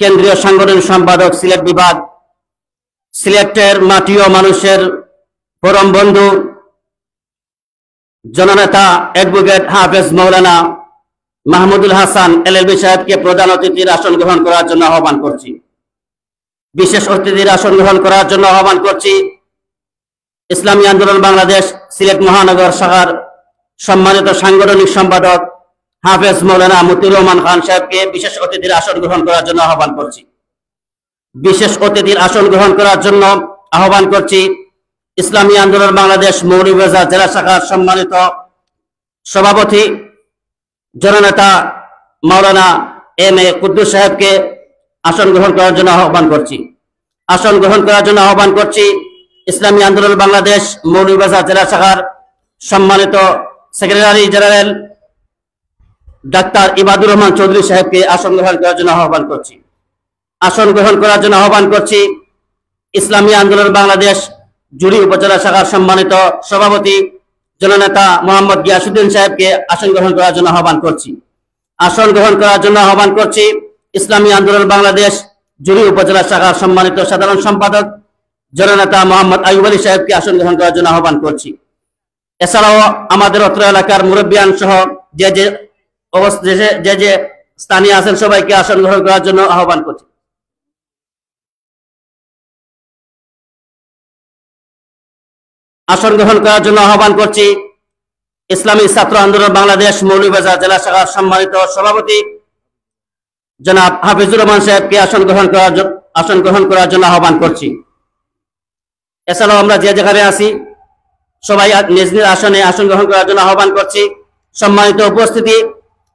কেন্দ্রীয় সাংগঠনিক সম্পাদক সিলেট বিভাগ, সিলেটের মাটি ও মানুষের পরম বন্ধু জননেতা অ্যাডভোকেট হাফেজ মাওলানা মাহমুদুল হাসান এলএলবি সাহেবকে প্রধান অতিথির আসন গ্রহণ করার জন্য আহ্বান করছি। বিশেষ অতিথির আসন গ্রহণ করার জন্য আহ্বান করছি ইসলামী আন্দোলন বাংলাদেশ সিলেট মহানগর শাখার সম্মানিত সাংগঠনিক সম্পাদক হাফেজ মাওলানা মতিউর রহমান খান সাহেবকে বিশেষ অতিথির আসন গ্রহণ করার জন্য আহ্বান করছি। বিশেষ অতিথির আসন গ্রহণ করার জন্য আহ্বান করছি ইসলামী আন্দোলন বাংলাদেশ মৌলভীবাজার জেলা শাখার সম্মানিত সভাপতি জননেতা মাওলানা এম এ কুদ্দুস সাহেবকে আসন গ্রহণ করার জন্য আহ্বান করছি। আসন গ্রহণ করার জন্য আহ্বান করছি ইসলামী আন্দোলন বাংলাদেশ মৌলভীবাজার জেলা শাখার সম্মানিত secretary general doctor Ibadur Rahman Chowdhury সাহেবকে আসন গ্রহণ করার জন্য আহ্বান করছি। আসন গ্রহণ করার জন্য আহ্বান করছি ইসলামী আন্দোলন বাংলাদেশ জুড়ি উপজেলা শাখার সম্মানিত সভাপতি জননেতা মোহাম্মদ গিয়াসউদ্দিন সাহেবকে আসন গ্রহণ করার জন্য আহ্বান করছি। আসন গ্রহণ করার জন্য আহ্বান করছি ইসলামী আন্দোলন বাংলাদেশ জুড়ি উপজেলা শাখার সম্মানিত সাধারণ সম্পাদক জননেতা মোহাম্মদ আইয়ুব আলী সাহেবকে আসন গ্রহণ করার জন্য আহ্বান করছি। এছাড়াও আমাদের অত্র এলাকার মুরব্বিয়ান সহ যে স্থানীয় আছেন সবাইকে আসন গ্রহণ করার জন্য আহ্বান করছি। আসন গ্রহণ করার জন্য আহ্বান করছি ইসলামী ছাত্র আন্দোলন বাংলাদেশ মৌলভীবাজার জেলা শাখার সম্মানিত সভাপতি জনাব হাফিজুর রহমান সাহেবকে আসন গ্রহণ করার জন্য আহ্বান করছি। এছাড়াও আমরা যে যেখানে আছি সবাই নিজ নিজ আসনে আসন গ্রহণ করার জন্য আহ্বান করছি। সম্মানিত উপস্থিতি,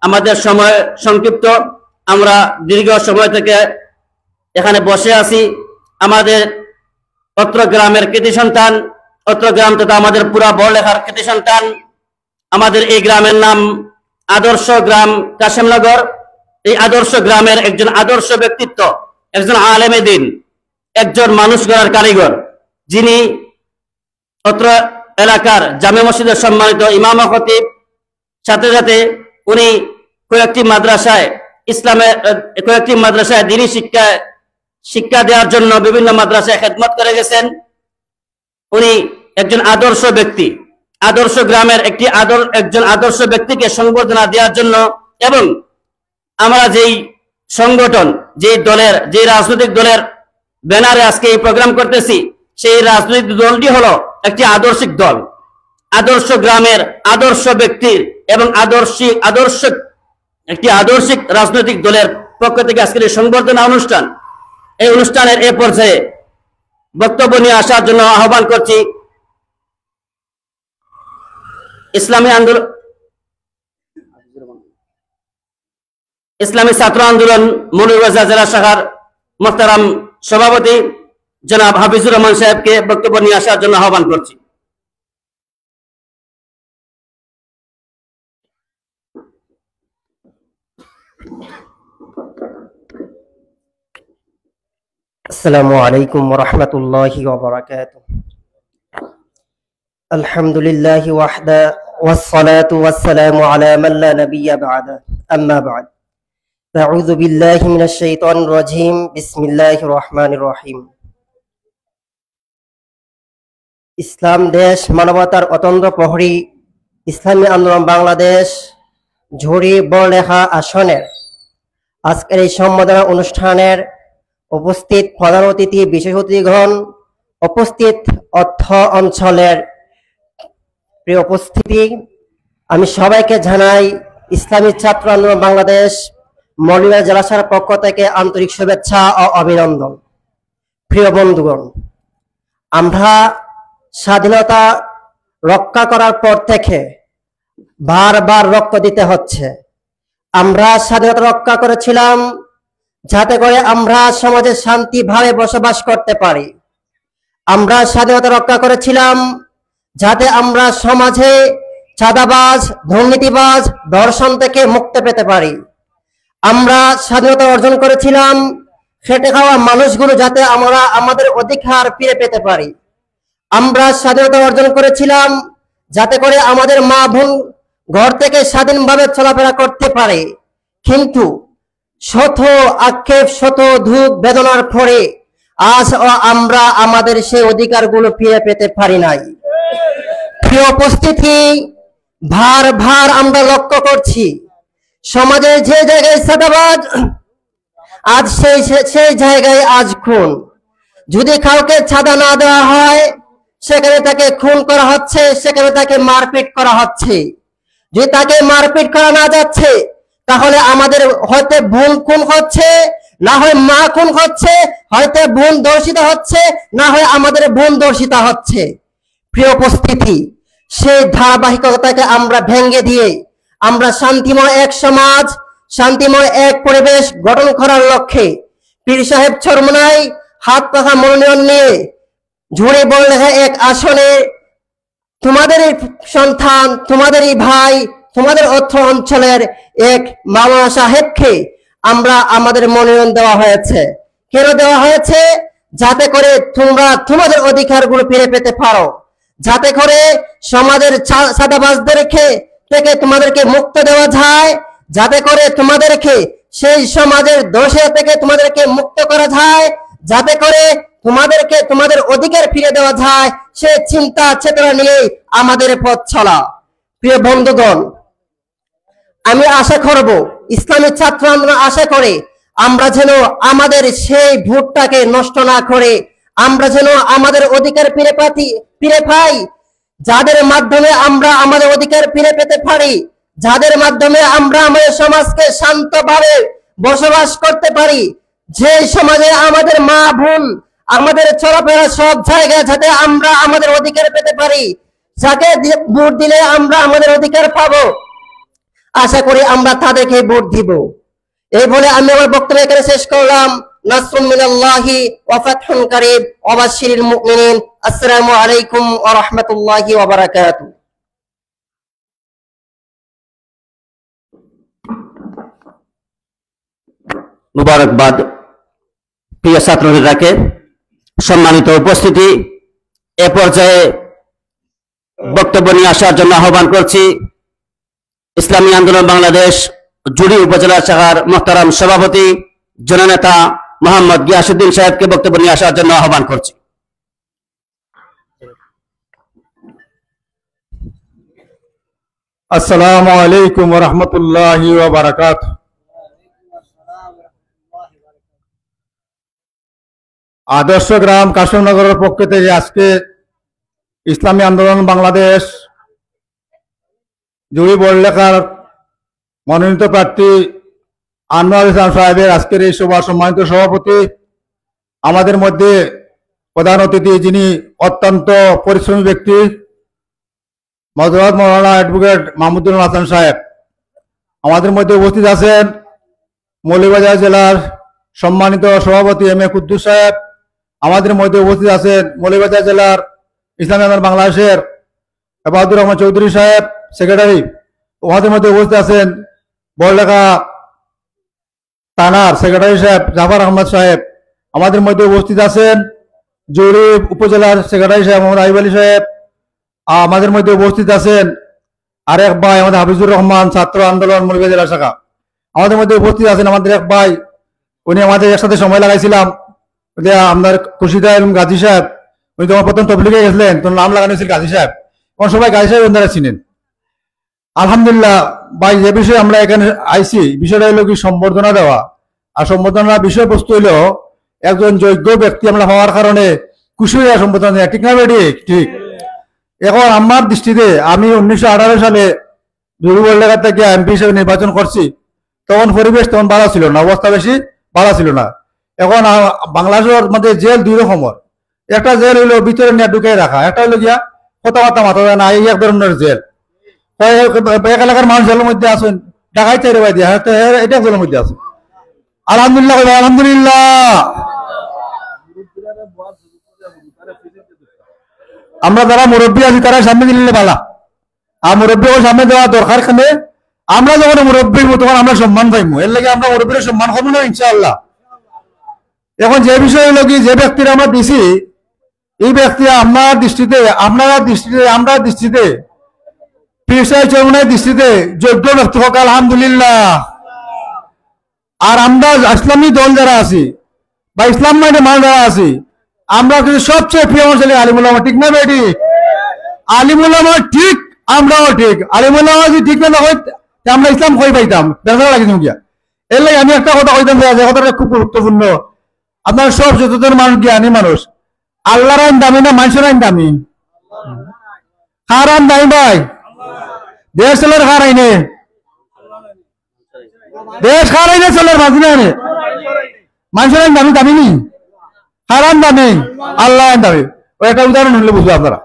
আমাদের সময় সংক্ষিপ্ত, আমরা দীর্ঘ সময় থেকে এখানে বসে আছি। আমাদের অত্র গ্রামের কৃতি সন্তান, অত্র গ্রাম তথা আমাদের পুরা বড়লেখার কৃতি সন্তান, আমাদের এই গ্রামের নাম আদর্শ গ্রাম কাশেমনগর। এই আদর্শ গ্রামের একজন আদর্শ ব্যক্তিত্ব, একজন আলেমে দ্বীন, একজন মানুষ গড়ার কারিগর, যিনি অত্র এলাকার জামে মসজিদের সম্মানিত ইমাম ও খতিব, সাথে সাথে উনি কয়েকটি মাদ্রাসায় দ্বীনী শিক্ষা দেওয়ার জন্য বিভিন্ন মাদ্রাসায় খেদমত করে গেছেন। উনি একজন আদর্শ ব্যক্তি, আদর্শ গ্রামের একজন আদর্শ ব্যক্তিকে সংবর্ধনা দেওয়ার জন্য এবং আমরা যেই সংগঠন, যে রাজনৈতিক দলের ব্যানারে আজকে এই প্রোগ্রাম করতেছি, সেই রাজনৈতিক দলটি হলো একটি আদর্শিক দল। আদর্শ গ্রামের আদর্শ ব্যক্তির এবং একটি আদর্শিক রাজনৈতিক দলের পক্ষ থেকে আজকের এই সংবর্ধনা অনুষ্ঠান, এই অনুষ্ঠানের এ পর্যায়ে বক্তব্য নিয়ে আসার জন্য আহ্বান করছি ইসলামী ছাত্র আন্দোলন মৌলভীবাজার জেলা শাখার মোহতারাম সভাপতি জনাব হাফিজুর রহমান সাহেবকে বক্তব্য নিয়ে আসার জন্য আহ্বান করছি। আসসালামু আলাইকুম ওয়া রাহমাতুল্লাহি ওয়া বারাকাতুহু। আলহামদুলিল্লাহি ওয়াহদা ওয়াস সালাতু ওয়াস সালামু আলা মান লা নাবিয়্যা বা'দা, আম্মা বা'দ। আউযু বিল্লাহি মিনাশ শাইতানির রাজীম। বিসমিল্লাহির রহমানির রহিম। ইসলাম দেশ মানবতার অতন্দ্র প্রহরী ইসলামী আন্দোলন বাংলাদেশ ঝুড়ি বড়লেখা আসনের আজকের এই সম্মাননা অনুষ্ঠানের উপস্থিত প্রধান অতিথি, বিশেষ অতিথিগণ, উপস্থিত অর্থ অঞ্চলের প্রিয় উপস্থিতি, আমি সবাইকে জানাই ইসলামী ছাত্র আন্দোলন বাংলাদেশ মৌলভীবাজার জেলা শাখার পক্ষ থেকে আন্তরিক শুভেচ্ছা ও অভিনন্দন। প্রিয় বন্ধুগণ, আমরা স্বাধীনতা রক্ষা করার পর থেকে বারবার রক্ত দিতে হচ্ছে। আমরা স্বাধীনতা রক্ষা করেছিলাম যাতে করে আমরা সমাজে শান্তিভাবে বসবাস করতে পারি। আমরা স্বাধীনতা রক্ষা করেছিলাম যাতে আমরা সমাজে চাঁদাবাজ, দুর্নীতিবাজ, ধর্ষণ থেকে মুক্তি পেতে পারি। আমরা স্বাধীনতা অর্জন করেছিলাম খেটে খাওয়া মানুষগুলো যাতে আমরা আমাদের অধিকার ফিরে পেতে পারি। আমরা স্বাধীনতা অর্জন করেছিলাম যাতে করে আমাদের মা বোন ঘর থেকে স্বাধীনভাবে চলাফেরা করতে পারে। কিন্তু শত আক্ষেপ, শত দুঃখ বেদনার পরে আজ আমরা আমাদের সেই অধিকারগুলো ফিরে পেতে পারি নাই। প্রিয় উপস্থিতি, ভার ভার আমরা লক্ষ্য করছি সমাজের যে জায়গায় সাদাবাদ, আজ সেই জায়গায় আজ খুন। যদি কাউকে চাঁদা না দেওয়া হয় সেখানে তাকে খুন করা হচ্ছে, সেখানে তাকে মারপিট করা হচ্ছে। যদি তাকে মারপিট করা না যাচ্ছে তাহলে আমাদের হয়তো বোন খুন হচ্ছে, না হয় মা খুন হচ্ছে, হয়তো বোন দর্শিত হচ্ছে, না হয় আমাদের বোন দর্শিত হচ্ছে। প্রিয় উপস্থিতি, সেই ধারাবাহিকতাকে আমরা ভেঙে দিয়ে আমরা শান্তিময় এক সমাজ, শান্তিময় এক পরিবেশ গঠন করার লক্ষ্যে পীর সাহেব চরমোনাই হাত পাখা মনোনয়ন নিয়ে ঝুড়ি বড়লেখা এক আসনে তোমাদেরই সন্তান, তোমাদেরই ভাই, তোমাদের অত্র অঞ্চলের এক মাওলানা সাহেবকে আমরা আমাদের মনোনয়ন দেওয়া হয়েছে। কেন দেওয়া হয়েছে? যাতে করে তোমরা তোমাদের অধিকারগুলো ফিরে পেতে পারো, যাতে করে সমাজের চাঁদাবাজদের থেকে তোমাদেরকে মুক্ত দেওয়া যায়, যাতে করে তোমাদেরকে সেই সমাজের দোষে থেকে তোমাদেরকে মুক্ত করা যায়, যাতে করে তোমাদেরকে তোমাদের অধিকার ফিরে দেওয়া যায়। সে চিন্তা চেতনা নিয়ে আমাদের পথ চলা। প্রিয় বন্ধুগণ, আমি আশা করব, ইসলামী ছাত্র আন্দোলন আশা করে আমরা যেন আমাদের সেই ভোটটাকে নষ্ট না করে আমরা যেন আমাদের অধিকার ফিরে পাই, যাদের মাধ্যমে আমরা আমাদের অধিকার ফিরে পেতে পারি, যাদের মাধ্যমে আমরা আমাদের সমাজকে শান্তভাবে বসবাস করতে পারি, যে সমাজে আমাদের মা বোন আমাদের চলাফেরা সব জায়গায় যাতে আমরা আমাদের অধিকার পেতে পারি, যাকে ভোট দিলে আমরা আমাদের অধিকার পাবো, আশা করি আমরা তাদেরকে ভোট দিব। এই বলে আমি আমার বক্তব্য এখানে শেষ করলাম। নাসরুম মিনাল্লাহি ওয়া ফাতহুন কারীব ওয়া বাশশিরিল মুমিনিন। আসসালামু আলাইকুম ওয়া রাহমাতুল্লাহি ওয়া বারাকাতুহু। মুবারকবাদ প্রিয় ছাত্রনেতাকে। সম্মানিত উপস্থিতি, এ পর্যায়ে বক্তব্য নিয়ে আসার জন্য আহ্বান করছি ইসলামী আন্দোলন বাংলাদেশ জুড়ি উপজেলা শাখার মোহতারাম সভাপতি জননেতা মোহাম্মদ গিয়াসউদ্দিন সাহেবকে বক্তব্য নিয়ে আসার জন্য আহ্বান করছি। আসসালামু আলাইকুম ওয়া রাহমাতুল্লাহি ওয়া বারাকাতুহু। আদর্শ গ্রাম কাশিমনগরের পক্ষ থেকে আজকে ইসলামী আন্দোলন বাংলাদেশ জুড়ি বড়লেখার মনোনীত প্রার্থী আনোয়ার ইসলাম সাহেবের আজকের এই সভার সম্মানিত সভাপতি, আমাদের মধ্যে প্রধান অতিথি যিনি অত্যন্ত পরিশ্রমী ব্যক্তি হযরত মাওলানা অ্যাডভোকেট মাহমুদুল হাসান সাহেব, আমাদের মধ্যে উপস্থিত আছেন মৌলভীবাজার জেলার সম্মানিত সভাপতি এম এ কুদ্দুস সাহেব, আমাদের মধ্যে উপস্থিত আছেন মৌলভীবাজার জেলার ইসলামী আন্দোলন বাংলাদেশের বাহাদুর রহমান চৌধুরী সাহেব সেক্রেটারি, আমাদের মধ্যে উপস্থিত আছেন বড়লেখা থানার সেক্রেটারি সাহেব জাফর আহমদ সাহেব, আমাদের মধ্যে উপস্থিত আছেন জুড়ি উপজেলার সেক্রেটারি সাহেব মোহাম্মদ আইব আলী সাহেব, আমাদের মধ্যে উপস্থিত আছেন আরেক ভাই আমাদের হাফিজুর রহমান ছাত্র আন্দোলন মৌলভীবাজার জেলা শাখা, আমাদের মধ্যে উপস্থিত আছেন আমাদের এক ভাই, উনি আমাদের একসাথে সময় লাগাইছিলাম আপনার খুশিদা এবং গাজী সাহেব, উনি তোমার প্রথম তবলিগে গেছিলেন, তোমার নাম লাগানো হয়েছিল গাজী সাহেব, এবং সবাই গাজী সাহেব ওনারা চিনেন। আলহামদুলিল্লাহ ভাই, যে বিষয়ে আমরা এখানে আইছি বিষয়টা হলো কি সম্বর্ধনা দেওয়া, আর সম্বর্ধনার বিষয়বস্তু হইল একজন যোগ্য ব্যক্তি আমরা হওয়ার কারণে খুশি হয়ে সম্বোধনা দেয়, ঠিক না বেটি? ঠিক। এখন আমার দৃষ্টিতে আমি 1918 সালে জুড়িবড়লেখা থেকে এমপি হিসেবে নির্বাচন করছি, তখন পরিবেশ তেমন ভালো ছিল না, অবস্থা বেশি ভালো ছিল না। এখন বাংলাদেশের মধ্যে জেল দুই রকমের, একটা জেল হইলো ভিতরে নিয়ে ঢুকাই রাখা, একটা হইলো গিয়া কথাবার্তা মাথা যায় না, এই এক ধরনের জেল। এক এলাকার মানুষ জেলের মধ্যে আসেন ঢাকায় চাইরে বাই দিয়া, এটা জেলের মধ্যে আছে। আলহামদুলিল্লাহ, আলহামদুলিল্লাহ। আমরা যারা মুরব্বী আছি তারা সামনে দিলে ভালা, আর মুরব্বী সামনে দেওয়া দরকার খানে আমরা যখন মুরব্বী তখন আমরা সম্মান পাইমু, এর লাগে আমরা মুরব্বীর সম্মান করবো না ইনশাআল্লাহ। এখন যে বিষয় হলো কি, যে ব্যক্তিরা আমরা দিছি এই ব্যক্তি আপনার দৃষ্টিতে, আপনারা দৃষ্টিতে, আমরা দৃষ্টিতে, পীর সাহেব চরমোনাইর দৃষ্টিতে যোগ্য ব্যক্তি হোক, আলহামদুলিল্লাহ। আর আমরা ইসলামী দল যারা আছি বা ইসলাম মাইন্ডের মানুষ যারা আছি, আমরা কিন্তু সবচেয়ে প্রিয় মানুষ আলিমুল্লামা, ঠিক না বেটি? আলিমুল্লামা ঠিক, আমরাও ঠিক। আলিমুল্লামা যদি ঠিক না হয় আমরা ইসলাম কই পাইতাম, বেজার লাগে গিয়া। এর লাগে আমি একটা কথা কইতাম, যে কথাটা খুব গুরুত্বপূর্ণ। আপনার সব সচেতন মানুষ, জ্ঞানী মানুষ, আল্লাহর আইন দামি না মানুষের আইন দামি? কার আইন দামি ভাই? দেশ চলের কার আইনে? দেশ কার আইনে চলের মাঝি না? মানুষের আইন দামি দামি নি? কার আইন দামি? আল্লাহ আইন দামি। ওই একটা উদাহরণ হলে বুঝবো আপনারা।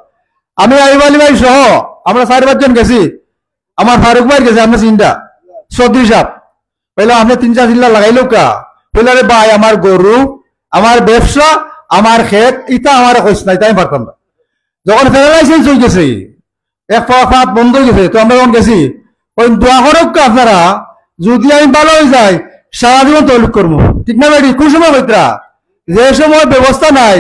আমি আইব আলী ভাই সহ আমরা 4-5 জন গেছি। আমার ফারুক ভাই গেছে, আমরা চিন্তা চৌধুরী সাহেব পহলে আপনি 3-4 চিল্লা লাগাইলো কা পহলে, রে ভাই আমার গরু, আমার ব্যবসা, আমার ক্ষেত, ইটা আমার কইস নাই, তাই পারতাম না। যখন ফেরার লাইসেন্স হয়ে গেছে, এক ফাঁক বন্ধ হয়ে গেছে, তো আমরা যখন গেছি ওই দোয়া করক কা আপনারা, যদি আমি ভালো হয়ে যাই সারা জীবন তৈলুক করবো, ঠিক না বেটি? কোন সময় বৈতরা, যে সময় ব্যবস্থা নাই,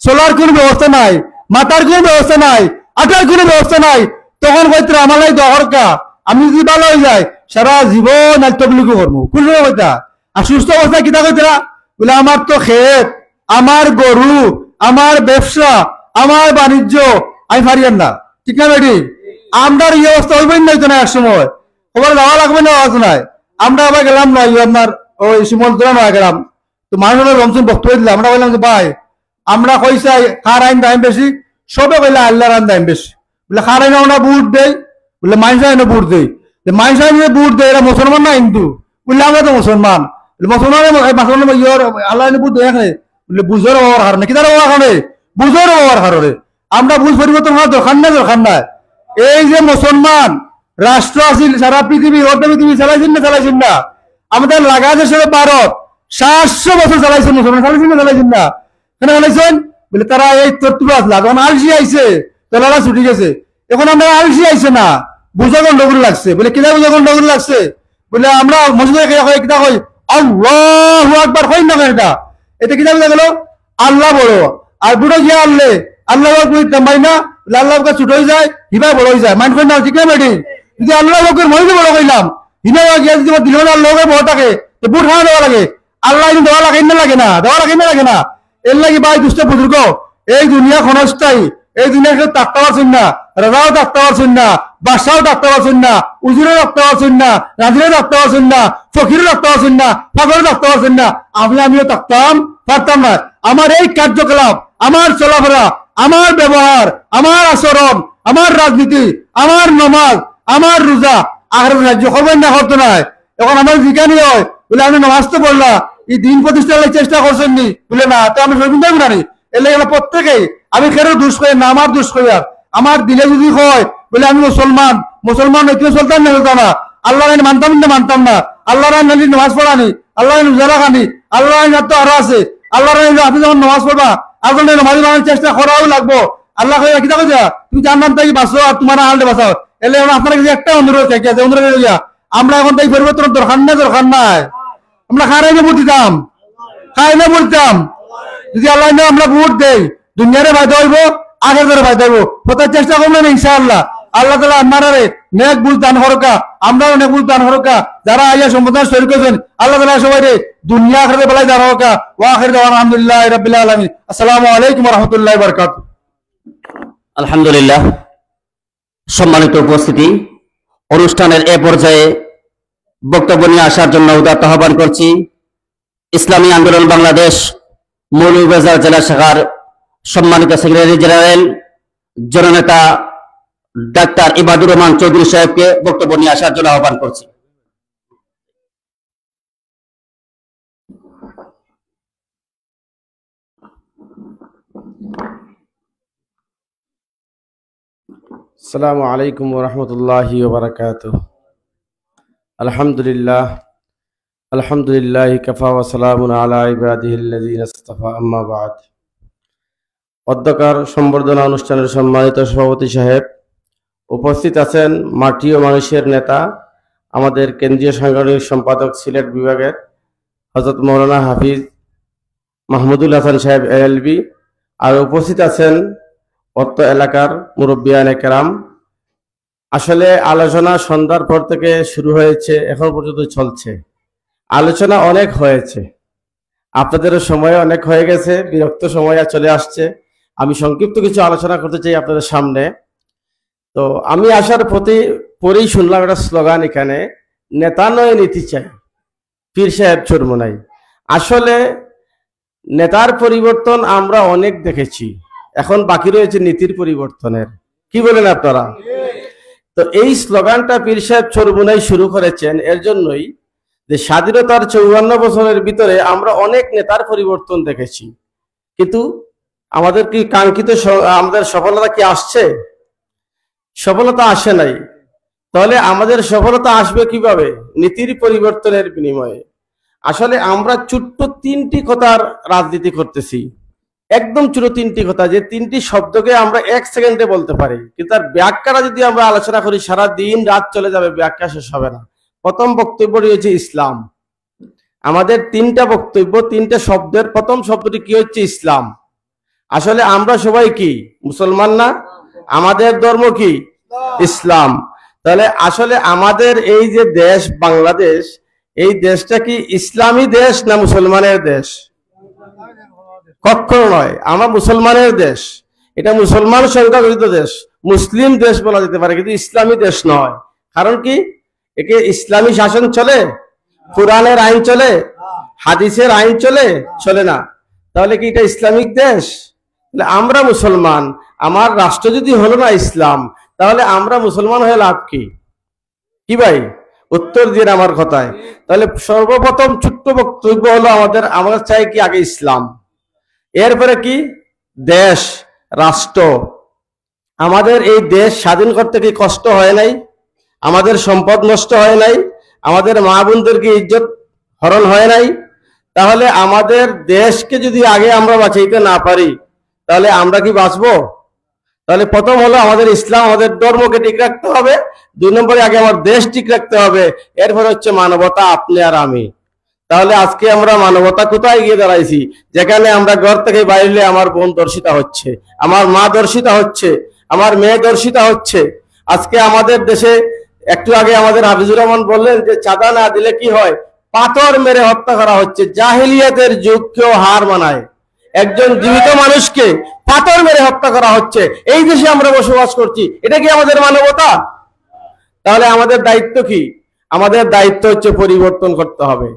সোলার কোনো ব্যবস্থা নাই, মাথার কোনো ব্যবস্থা নাই, আটার কোনো ব্যবস্থা নাই, তখন বৈতরা আমার লাই দোয়া করকা আমি যদি ভালো হয়ে যাই সারা জীবন আর তবলিগও করবো। কোন সময় বৈতরা? আর সুস্থ অবস্থায় কিতা কইতরা বলে, আমার তো ক্ষেত, আমার গরু, আমার ব্যবসা, আমার বাণিজ্য আমি পারিয়ান না, ঠিক না বেটি? আমরা এই অবস্থা হইবেন না না, এক সময় খবর যাওয়া লাগবে না, আওয়াজ নাই। আমরা আবার গেলাম না আপনার ওই শিমল তোলা নয় গেলাম, তো মানুষের রমসুন বক্তব্য দিলাম। আমরা বললাম যে ভাই আমরা কইসাই কার আইন দাম বেশি? সবে কইলা আল্লাহর আইন দাম বেশি। বলে কার আইন আমরা বুট দেই? বলে মানুষ আইনে বুট দেই। মানুষ আইনে বুট দেয়, এরা মুসলমান না হিন্দু? বললে আমরা তো মুসলমান। মুসলমানের আল্লাহ আইনে বুট দেয় বলে বুঝোর বাবার কারণে, কি তারা বাবার কারণে? বুঝোর বাবার কারণে। আমরা বুঝ পরিবর্তন হওয়ার দরকার নাই, দরকার নাই। এই যে মুসলমান রাষ্ট্র আছিল সারা পৃথিবী, অর্ধ পৃথিবী চালাইছেন না, চালাইছেন না? আমাদের লাগা দেশের ভারত 700 বছর চালাইছেন মুসলমান, চালাইছেন না, চালাইছেন না? কেন চালাইছেন? বলে তারা এই তত্ত্ব আসলা, তখন আলসি আইছে, তারা ছুটি গেছে। এখন আমরা আলসি আইছে না, বুঝা গন্ডগোল লাগছে। বলে কিনা বুঝা গন্ডগোল লাগছে? বলে আমরা মসজিদে কিতা কই আল্লাহু আকবার, কই না এটা? এটা কিতা বুঝা গেল? আল্লাহ বড়, আর বুড়ো গিয়া আল্লে আল্লাহ ভাই না, আল্লাহ ছুট হয়ে যায়, হিবা বড় হয়ে যায়। মাইন্ড করেন না, ঠিক না বেটি? যদি আল্লাহ মহিলা বড় কইলাম, হিনা গিয়া যদি দিল আল্লাহ বড় থাকে, তো বুট খাওয়া দেওয়া লাগে, আল্লাহ দেওয়া লাগে না, লাগে না? দেওয়া লাগে না, লাগে না? এর লাগে ভাই দুষ্ট বুজুর্গ, এই দুনিয়া ক্ষণস্থায়ী, এই দুনিয়া কেউ থাকতে পারছেন না, রাজাও থাকতে পারছেন না, বাদশাও থাকতে পারছেন না, উজুরও থাকতে পারছেন না, রাজিরও থাকতে পারছেন না, ফকিরও থাকতে পারছেন না, পাগলও থাকতে পারছেন না। আমিও থাকতাম পারতাম না। আমার এই কার্যকলাপ, আমার চলাফেরা, আমার ব্যবহার, আমার আচরণ, আমার রাজনীতি, আমার নমাজ, আমার রোজা আখের রাজ্য করবেন না, করতো নাই। এখন আমার জিজ্ঞানি হয় বলে আপনি নামাজ তো পড়লা, এই দিন প্রতিষ্ঠার চেষ্টা করছেন নি? বলে না, তো আমি সরবিন যাবো না। এলে প্রত্যেকেই আমি খেরো দুষ করি না, আমার দুষ করি। আর আমার দিলে যদি হয় বলে আমি মুসলমান, মুসলমান এখানে চলতাম না, চলতাম না, আল্লাহ আইন মানতাম না, মানতাম না। আল্লাহর আইন নামাজ পড়ানি, আল্লাহ আইন রোজা রাখানি, আল্লাহ আইন তো আরো আছে। আল্লাহর আইন আপনি যখন নামাজ পড়বা, আসলে নামাজ পড়ানোর চেষ্টা করাও লাগবো। আল্লাহ কিতা কইয়া তুমি জান্নাত থেকে বাঁচো আর তোমার আলটে বাঁচাও। এলে আপনার কাছে একটা অনুরোধ থেকে আছে, অনুরোধ হইয়া আমরা এখন তাই পরিবর্তনের দরকার নাই, দরকার নাই। আমরা খারাইনে ভোট দিতাম, খাইনে বলতাম। যদি আল্লাহ আমরা ভোট দেই, দুনিয়ারে ফায়দা হইব, আগের ধরে ফায়দা হইব। কোথায় চেষ্টা করবেন ইনশাআল্লাহ। আল্লাহ তাআলা আপনারে নেক বুঝ দান করুকা, আমরাও নেক বুঝ দান করুকা। যারা আইয়া সম্বোধন শরীর করেছেন, আল্লাহ তাআলা সবাই দুনিয়া আখিরাতে বেলায় দান করুকা। ওয়া আখির দাওয়ানা আলহামদুলিল্লাহি রাব্বিল আলামিন। আসসালামু আলাইকুম ওয়া রাহমাতুল্লাহি ওয়া বারাকাতুহু। আলহামদুলিল্লাহ। সম্মানিত উপস্থিতি, অনুষ্ঠানের এ পর্যায়ে বক্তব্য নিয়ে আসার জন্য উদাত্ত আহ্বান করছি ইসলামী আন্দোলন বাংলাদেশ মৌলভীবাজার জেলা শাখার সম্মানিত সেক্রেটারি জেনারেল জননেতা ডাক্তার ইবাদুর রহমান চৌধুরী সাহেবকে বক্তব্য নিয়ে আসার জন্য আহ্বান করছি। আসসালামু আলাইকুম ওয়া রাহমাতুল্লাহি ওয়া বারাকাতুহু। আলহামদুলিল্লাহ, আলহামদুলিল্লাহি কাফা ওয়া সালামুন আলা ইবাদিহিল্লাযিনা ইসতাফা, আম্মা বা'দ। অধ্যকার সম্বর্ধনা অনুষ্ঠানের সম্মানিত সভাপতি সাহেব, উপস্থিত আছেন মাটি ও মানুষের নেতা, আমাদের কেন্দ্রীয় সাংগঠনিক সম্পাদক সিলেট বিভাগের হযরত মাওলানা হাফিজ মাহমুদুল হাসান সাহেব এলএলবি, আর উপস্থিত আছেন অত্র এলাকার মুরব্বিয়ানে কেরাম। আসলে আলোচনা সন্ধ্যার পর থেকে শুরু হয়েছে, এখন পর্যন্ত চলছে। আলোচনা অনেক হয়েছে, আপনাদেরও সময় অনেক হয়ে গেছে, বিরক্ত সময় চলে আসছে। আমি সংক্ষিপ্ত কিছু আলোচনা করতে চাই আপনাদের সামনে। তো আমি আসার পরেই শুনলাম একটা স্লোগান এখানে, নেতা নয় নীতি চাই, পীর সাহেব চরমোনাই। আসলে নেতার পরিবর্তন আমরা অনেক দেখেছি, এখন বাকি রয়েছে নীতির পরিবর্তনের। কি বলেন আপনারা? তো এই স্লোগানটা পীর সাহেব চরমোনাই শুরু করেছেন এর জন্যই যে স্বাধীনতার 54 বছরের ভিতরে আমরা অনেক নেতার পরিবর্তন দেখেছি, কিন্তু আমাদের কি কাঙ্ক্ষিত আমাদের সফলতা কি আসছে? সফলতা আসে নাই। তাহলে আমাদের সফলতা আসবে কিভাবে? নীতির পরিবর্তনের বিনিময়ে। আসলে আমরা ছোট্ট 3টি কথার রাজনীতি করতেছি, একদম ছোট 3টি কথা, যে 3টি শব্দকে আমরা 1 সেকেন্ডে বলতে পারি, কিন্তু তার ব্যাখ্যাটা যদি আমরা আলোচনা করি সারা দিন রাত চলে যাবে, ব্যাখ্যা শেষ হবে না। প্রথম বক্তব্যটি হচ্ছে ইসলাম। আমাদের 3টা বক্তব্য, 3টা শব্দের প্রথম শব্দটি কি হচ্ছে? ইসলাম। আসলে আমরা সবাই কি মুসলমান না? আমাদের ধর্ম কি? ইসলাম। তাহলে আসলে আমাদের এই যে দেশ বাংলাদেশ, এই দেশটা কি ইসলামী দেশ না মুসলমানের দেশ? কখনো নয়, আমরা মুসলমানের দেশ। এটা মুসলমান সংখ্যাগরিষ্ঠ দেশ, মুসলিম দেশ বলা যেতে পারে, কিন্তু ইসলামী দেশ নয়। কারণ কি? একে ইসলামী শাসন চলে, কোরআনের আইন চলে, হাদিসের আইন চলে না। তাহলে কি এটা ইসলামিক দেশ? আমরা মুসলমান, আমার রাষ্ট্র যদি হলো না ইসলাম, তাহলে আমরা মুসলমান হয়ে লাভ কি? কি ভাই, উত্তর দিন আমার কথায়। তাহলে সর্বপ্রথম ছোট্ট বক্তব্য হলো আমরা চাই কি আগে ইসলাম, এরপরে কি দেশ রাষ্ট্র। আমাদের এই দেশ স্বাধীন করতে কি কষ্ট হয় নাই? আমাদের সম্পদ নষ্ট হয় নাই? আমাদের মা বোনদের কি ইজ্জত হরণ হয় নাই? তাহলে আমাদের দেশকে যদি আগে আমরা বাঁচাইতে না পারি, তাহলে আমরা কি বাঁচবো? তাহলে প্রথম হলো আমাদের ইসলাম, আমাদের ধর্মকে ঠিক রাখতে হবে। 2 নম্বরে আগে আমার দেশ ঠিক রাখতে হবে। এরপর হচ্ছে মানবতা, আপনি আর আমি। তাহলে আজকে আমরা মানবতা কোথায় গিয়ে দাঁড়াইছি? যেখানে আমরা ঘর থেকে বাইরে আমার বোন দর্শিতা হচ্ছে, আমার মা দর্শিতা হচ্ছে, আমার মেয়ে দর্শিতা হচ্ছে। আজকে আমাদের দেশে একটু আগে আমাদের হাফিজুর রহমান বললেন যে চাঁদা না দিলে কি হয়? পাথর মেরে হত্যা করা হচ্ছে। জাহিলিয়াতের যুগ কেউ হার মানায়, একজন জীবিত মানুষকে পাথর মেরে হত্যা করা হচ্ছে। এই দেশে আমরা বসবাস করছি, এটা কি আমাদের মানবতা? তাহলে আমাদের দায়িত্ব কি? আমাদের দায়িত্ব হচ্ছে পরিবর্তন করতে হবে।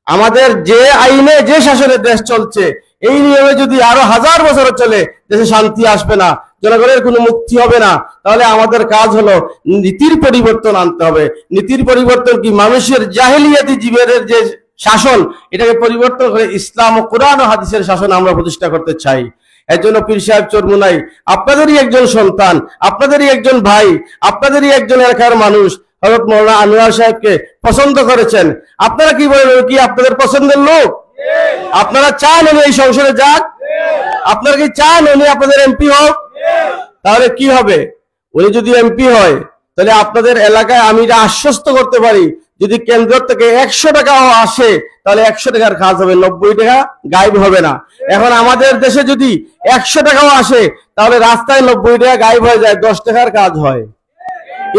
আমাদের যে আইনে যে শাসনের দেশ চলছে, এই নিয়মে যদি আরো 1000 বছর চলে, দেশে শান্তি আসবে না, জনগণের কোনো মুক্তি হবে না। তাহলে আমাদের কাজ হলো নীতির পরিবর্তন আনতে হবে। নীতির পরিবর্তন কি? মানুষের জাহেলিয়াতি জীবনের যে শাসন, এটাকে পরিবর্তন করে ইসলাম ও কোরআন ও হাদিসের শাসন আমরা প্রতিষ্ঠা করতে চাই। এর জন্য পীর সাহেব চরমোনাই আপনাদেরই একজন সন্তান, আপনাদেরই একজন ভাই, আপনাদেরই একজন এলাকার মানুষ হযরত মাওলানা আনোয়ার সাহেবকে পছন্দ করেছেন। আপনারা কি বলেন, কি আপনাদের পছন্দের লোক? আপনারা চান উনি এই সংসদে যাক? আপনারা কি চান উনি আপনাদের এমপি হোক? তাহলে কি হবে? উনি যদি এমপি হয়, তাহলে আপনাদের এলাকায় আমি এটা আশ্বস্ত করতে পারি, যদি কেন্দ্র থেকে 100 টাকাও আসে, তাহলে 100 টাকার কাজ হবে, 90 টাকা গায়েব হবে না। এখন আমাদের দেশে যদি 100 টাকাও আসে, তাহলে রাস্তায় 90 টাকা গায়েব হয়ে যায়, 10 টাকার কাজ হয়।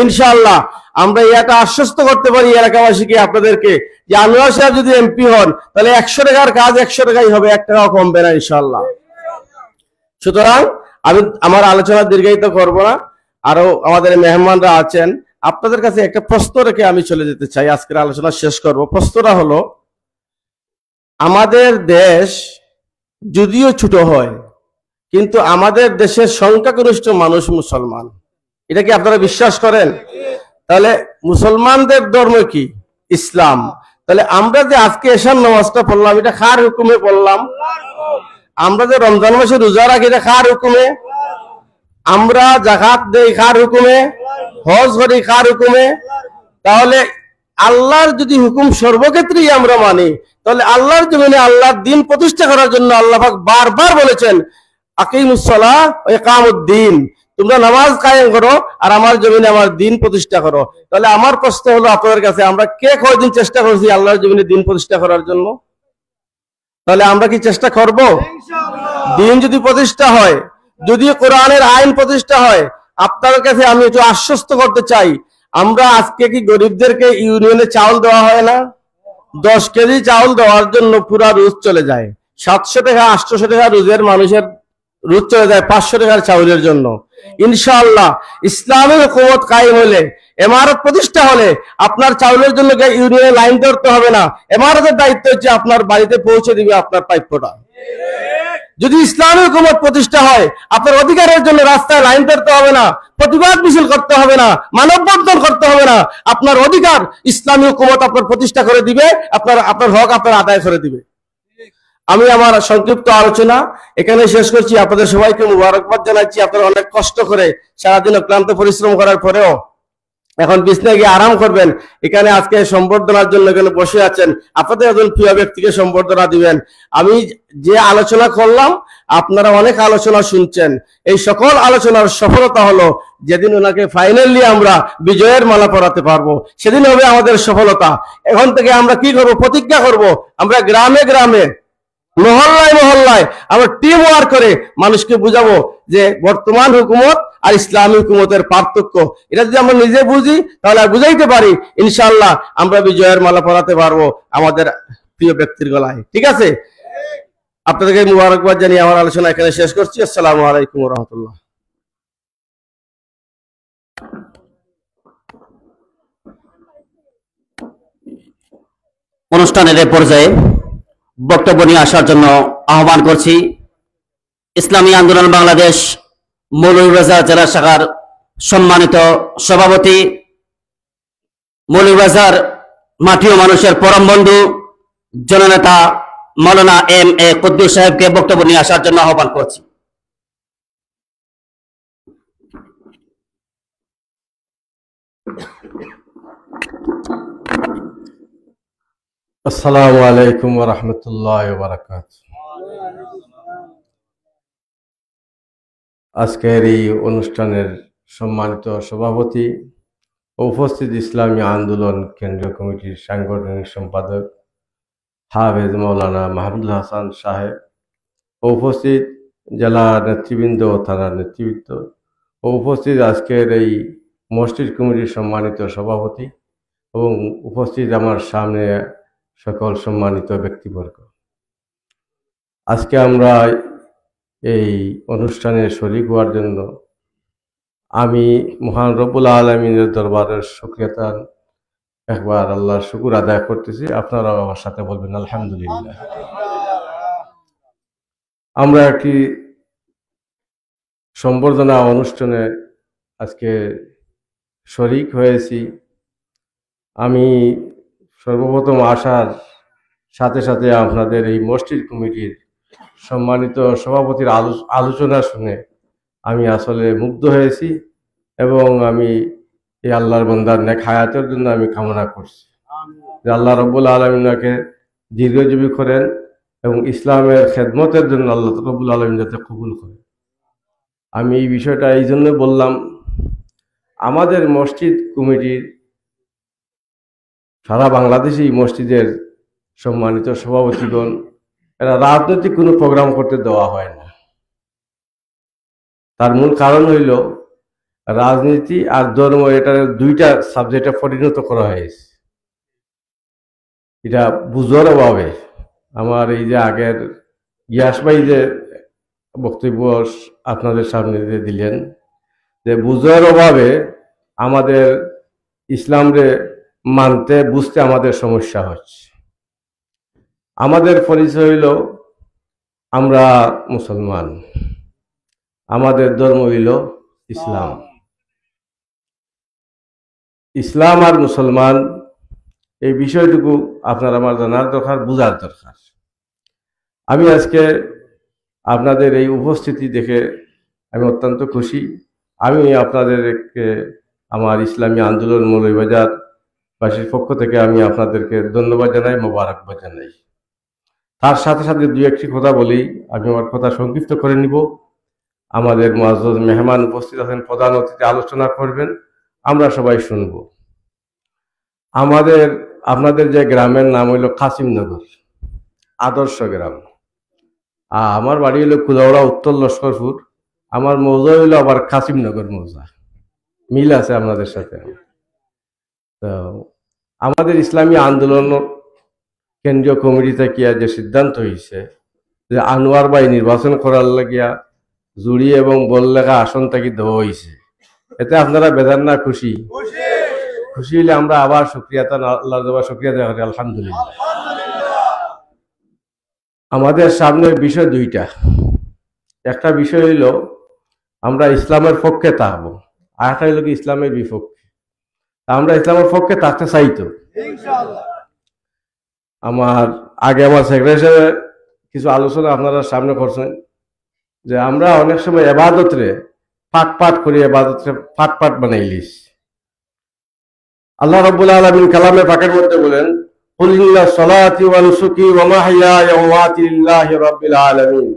ইনশাআল্লাহ আমরা এটা আশ্বস্ত করতে পারি এলাকাবাসীকে, আপনাদেরকে, যে আনোয়ার সাহেব যদি এমপি হন, তাহলে 100 টাকার কাজ 100 টাকাই হবে, 1 টাকাও কমবে না ইনশাআল্লাহ। সুতরাং আমি আমার আলোচনা দীর্ঘায়িত করব না, আরো আমাদের মেহমানরা আছেন। আপনাদের কাছে একটা প্রশ্ন রেখে আমি চলে যেতে চাই, আজকের আলোচনা শেষ করব। প্রশ্নটা হলো, আমাদের দেশ যদিও ছোট হয়, কিন্তু আমাদের দেশের সংখ্যাগরিষ্ঠ মানুষ মুসলমান, এটা কি আপনারা বিশ্বাস করেন? তাহলে মুসলমানদের ধর্ম কি? ইসলাম। তাহলে আমরা যে আজকে এশার নামাজটা পড়লাম, এটা কার হুকুমে পড়লাম? আমরা যে রমজান মাসে রোজা রাখি, এটা কার হুকুমে? আমরা যাকাত দেই কার হুকুমে? হজ করি কার হুকুমে? তাহলে আল্লাহর যদি হুকুম সর্বক্ষেত্রেই আমরা মানি, তাহলে আল্লাহর জমিনে আল্লাহর দ্বীন প্রতিষ্ঠা করার জন্য আল্লাহ পাক বারবার বলেছেন, আকিমুস সালাহ ওয়া ইকামুদ্দিন, তোমরা নামাজ কায়েম করো আর আমার জমিনে আমার দ্বীন প্রতিষ্ঠা করো। তাহলে আমার প্রশ্ন হলো আপনাদের কাছে, আমরা কে কয়দিন চেষ্টা করছি আল্লাহর জমিনে দ্বীন প্রতিষ্ঠা করার জন্য? তাহলে আমরা কি চেষ্টা করব? দ্বীন যদি প্রতিষ্ঠা হয়, যদি কোরআনের আইন প্রতিষ্ঠা হয়, আপনাদের কাছে আমি একটু আশ্বস্ত করতে চাই, আমরা আজকে কি গরিবদেরকে ইউনিয়নে চাউল দেওয়া হয় না? 10 কেজি চাউল দেওয়ার জন্য পুরা রোজ চলে যায়। 700 টাকা 800 টাকা রোজের মানুষের রোজ চলে যায় 500 টাকার চাউলের জন্য। ইনশাআল্লাহ ইসলামের হুকুমত কায়েম হলে, ইমারত প্রতিষ্ঠা হলে আপনার চাউলের জন্য ইউনিয়নে লাইন ধরতে হবে না। ইমারতের দায়িত্ব হচ্ছে আপনার বাড়িতে পৌঁছে দিবে আপনার প্রাপ্যটা। যদি ইসলামের হুকুমত প্রতিষ্ঠা হয়, আপনার অধিকারের জন্য রাস্তায় লাইন ধরতে হবে না, প্রতিবাদ মিছিল করতে হবে না, মানববন্ধন করতে হবে না। আপনার অধিকার ইসলামী হুকুমত আপনার প্রতিষ্ঠা করে দিবে, আপনার হক আপনার আদায় করে দিবে। আমি আমার সংক্ষিপ্ত আলোচনা এখানে শেষ করছি। আপনাদের সবাইকে মুবারকবাদ জানাচ্ছি। আপনারা অনেক কষ্ট করে সারাদিন ক্লান্ত পরিশ্রম করার পরেও এখন বিছনায় গিয়ে আরাম করবেন। এখানে আজকে সম্বর্ধনার জন্য এখানে বসে আছেন, আপনাদের একজন প্রিয় ব্যক্তিকে সম্বর্ধনা দিবেন। আমি যে আলোচনা করলাম, আপনারা অনেক আলোচনা শুনছেন। এই সকল আলোচনার সফলতা হলো যেদিন ওনাকে ফাইনালি আমরা বিজয়ের মালা পরাতে পারবো, সেদিন হবে আমাদের সফলতা। এখন থেকে আমরা কি করব? প্রতিজ্ঞা করব। আমরা গ্রামে গ্রামে, মহল্লায় মহল্লায় আমরা টিম ওয়ার্ক করে মানুষকে বুঝাবো যে বর্তমান হুকুমত আর ইসলামী হুকুমতের পার্থক্য। এটা যদি আমরা নিজে বুঝি তাহলে আর বুঝাইতে পারি, ইনশাআল্লাহ আমরা বিজয়ের মালা পরাতে পারবো আমাদের প্রিয় ব্যক্তির গলায়। ঠিক আছে? আপনাদেরকে মুবারকবাদ জানিয়ে আমার আলোচনা এখানে শেষ করছি। আসসালামু আলাইকুম ওয়া রাহমাতুল্লাহ। অনুষ্ঠানের এই পর্যায়ে বক্তব্য নিয়ে আসার জন্য আহ্বান করছি ইসলামী আন্দোলন বাংলাদেশ মৌলভীবাজার জেলা শাখার সম্মানিত সভাপতি, মৌলভীবাজার মাটি ও মানুষের পরম বন্ধু, জননেতা মাওলানা এম.এ. কুদ্দুস সাহেবকে বক্তব্য নিয়ে আসার জন্য আহ্বান করছি। আসসালামু আলাইকুম ওয়া রাহমাতুল্লাহি ওয়া বারাকাতুহু। আজকের এই অনুষ্ঠানের সম্মানিত সভাপতি ও উপস্থিত ইসলামী আন্দোলন কেন্দ্রীয় কমিটির সাংগঠনিক সম্পাদক হাফেজ মাওলানা মাহমুদুল হাসান সাহেব ও উপস্থিত জেলা নেতৃবৃন্দ ও থানার নেতৃবৃন্দ ও উপস্থিত আজকের এই মসজিদ কমিটির সম্মানিত সভাপতি এবং উপস্থিত আমার সামনে সকল সম্মানিত ব্যক্তিবর্গ, আজকে আমরা এই অনুষ্ঠানে শরীক হওয়ার জন্য আমি মহান রব্বুল আলামিনের দরবারের শুকরিয়া একবার আল্লাহর শুকুর আদায় করতেছি। আপনারাও আমার সাথে বলবেন আলহামদুলিল্লাহ। আমরা একটি সম্বর্ধনা অনুষ্ঠানে আজকে শরীক হয়েছি। আমি সর্বপ্রথম আসার সাথে সাথে আপনাদের এই মসজিদ কমিটির সম্মানিত সভাপতির আলোচনা শুনে আমি আসলে মুগ্ধ হয়েছি এবং আমি এই আল্লাহর বান্দার নেক হায়াতের জন্য আমি কামনা করছি যে আল্লাহ রাব্বুল আলামিনকে দীর্ঘজীবী করেন এবং ইসলামের খেদমতের জন্য আল্লাহ রাব্বুল আলামিন যাতে কবুল করেন। আমি এই বিষয়টা এই জন্য বললাম, আমাদের মসজিদ কমিটির সারা বাংলাদেশেই মসজিদের সম্মানিত সভাপতিগণ এরা রাজনৈতিক কোনো প্রোগ্রাম করতে দেওয়া হয় না। তার মূল কারণ হইল রাজনীতি আর ধর্ম, এটার দুইটা সাবজেক্টে পরিণত করা হয়েছে। এটা বুঝার অভাবে আমার এই যে আগের গিয়াস ভাই যে বক্তব্য আপনাদের সামনে দিলেন, যে বুঝার অভাবে আমাদের ইসলামরে মানতে বুঝতে আমাদের সমস্যা হচ্ছে। আমাদের পরিচয় হইল আমরা মুসলমান, আমাদের ধর্ম হইল ইসলাম। ইসলাম আর মুসলমান এই বিষয়টুকু আপনার আমার জানার দরকার, বুঝার দরকার। আমি আজকে আপনাদের এই উপস্থিতি দেখে আমি অত্যন্ত খুশি। আমি আপনাদেরকে আমার ইসলামী আন্দোলন মৌলভীবাজার বাসীর পক্ষ থেকে আমি আপনাদেরকে ধন্যবাদ জানাই, মোবারকবাদ জানাই। তার সাথে সাথে দুই একটি কথা বলি, আমি আমার কথা সংক্ষিপ্ত করে নিব। আমাদের মুআজ্জাজ মেহমান উপস্থিত আছেন, প্রধান অতিথি আলোচনা করবেন, আমরা সবাই শুনব। আপনাদের যে গ্রামের নাম হইল কাসিমনগর, আদর্শ গ্রাম। আমার বাড়ি হইল কুলাউড়া উত্তর লস্করপুর, আমার মৌজা হইল আবার কাসিমনগর মৌজা। মিল আছে আপনাদের সাথে। তো আমাদের ইসলামী আন্দোলন কেন্দ্রীয় কমিটি থেকে যে সিদ্ধান্ত হয়েছে যে আনোয়ার ভাই নির্বাচন করার লাগিয়া জুড়ি এবং বললেখা আসন থেকে দেওয়া হয়েছে, এতে আপনারা বেজান না খুশি? খুশি হলে আমরা আবার শুক্রিয়া দেওয়া করি আলহামদুলিল্লাহ। আমাদের সামনের বিষয় দুইটা। একটা বিষয় হইল আমরা ইসলামের পক্ষে থাকবো, আর একটা হইল কি ইসলামের বিপক্ষে। আমরা ইসলামের পক্ষে থাকতে চাইতো। আমার সেক্রেটারি সাহেব কিছু আলোচনা আপনারা সামনে করছেন যে আমরা অনেক সময় এবাদতরে পাট করি, এবাদতরে পাট বানাইলিস। আল্লাহ রাব্বুল আলামিন কালামে পাকের মধ্যে বলেন, কুল ইন্না সলাতি ওয়া নুসুকি ওয়া মাহইয়ায়া ওয়া মামাতি লিল্লাহি রাব্বিল আলামিন।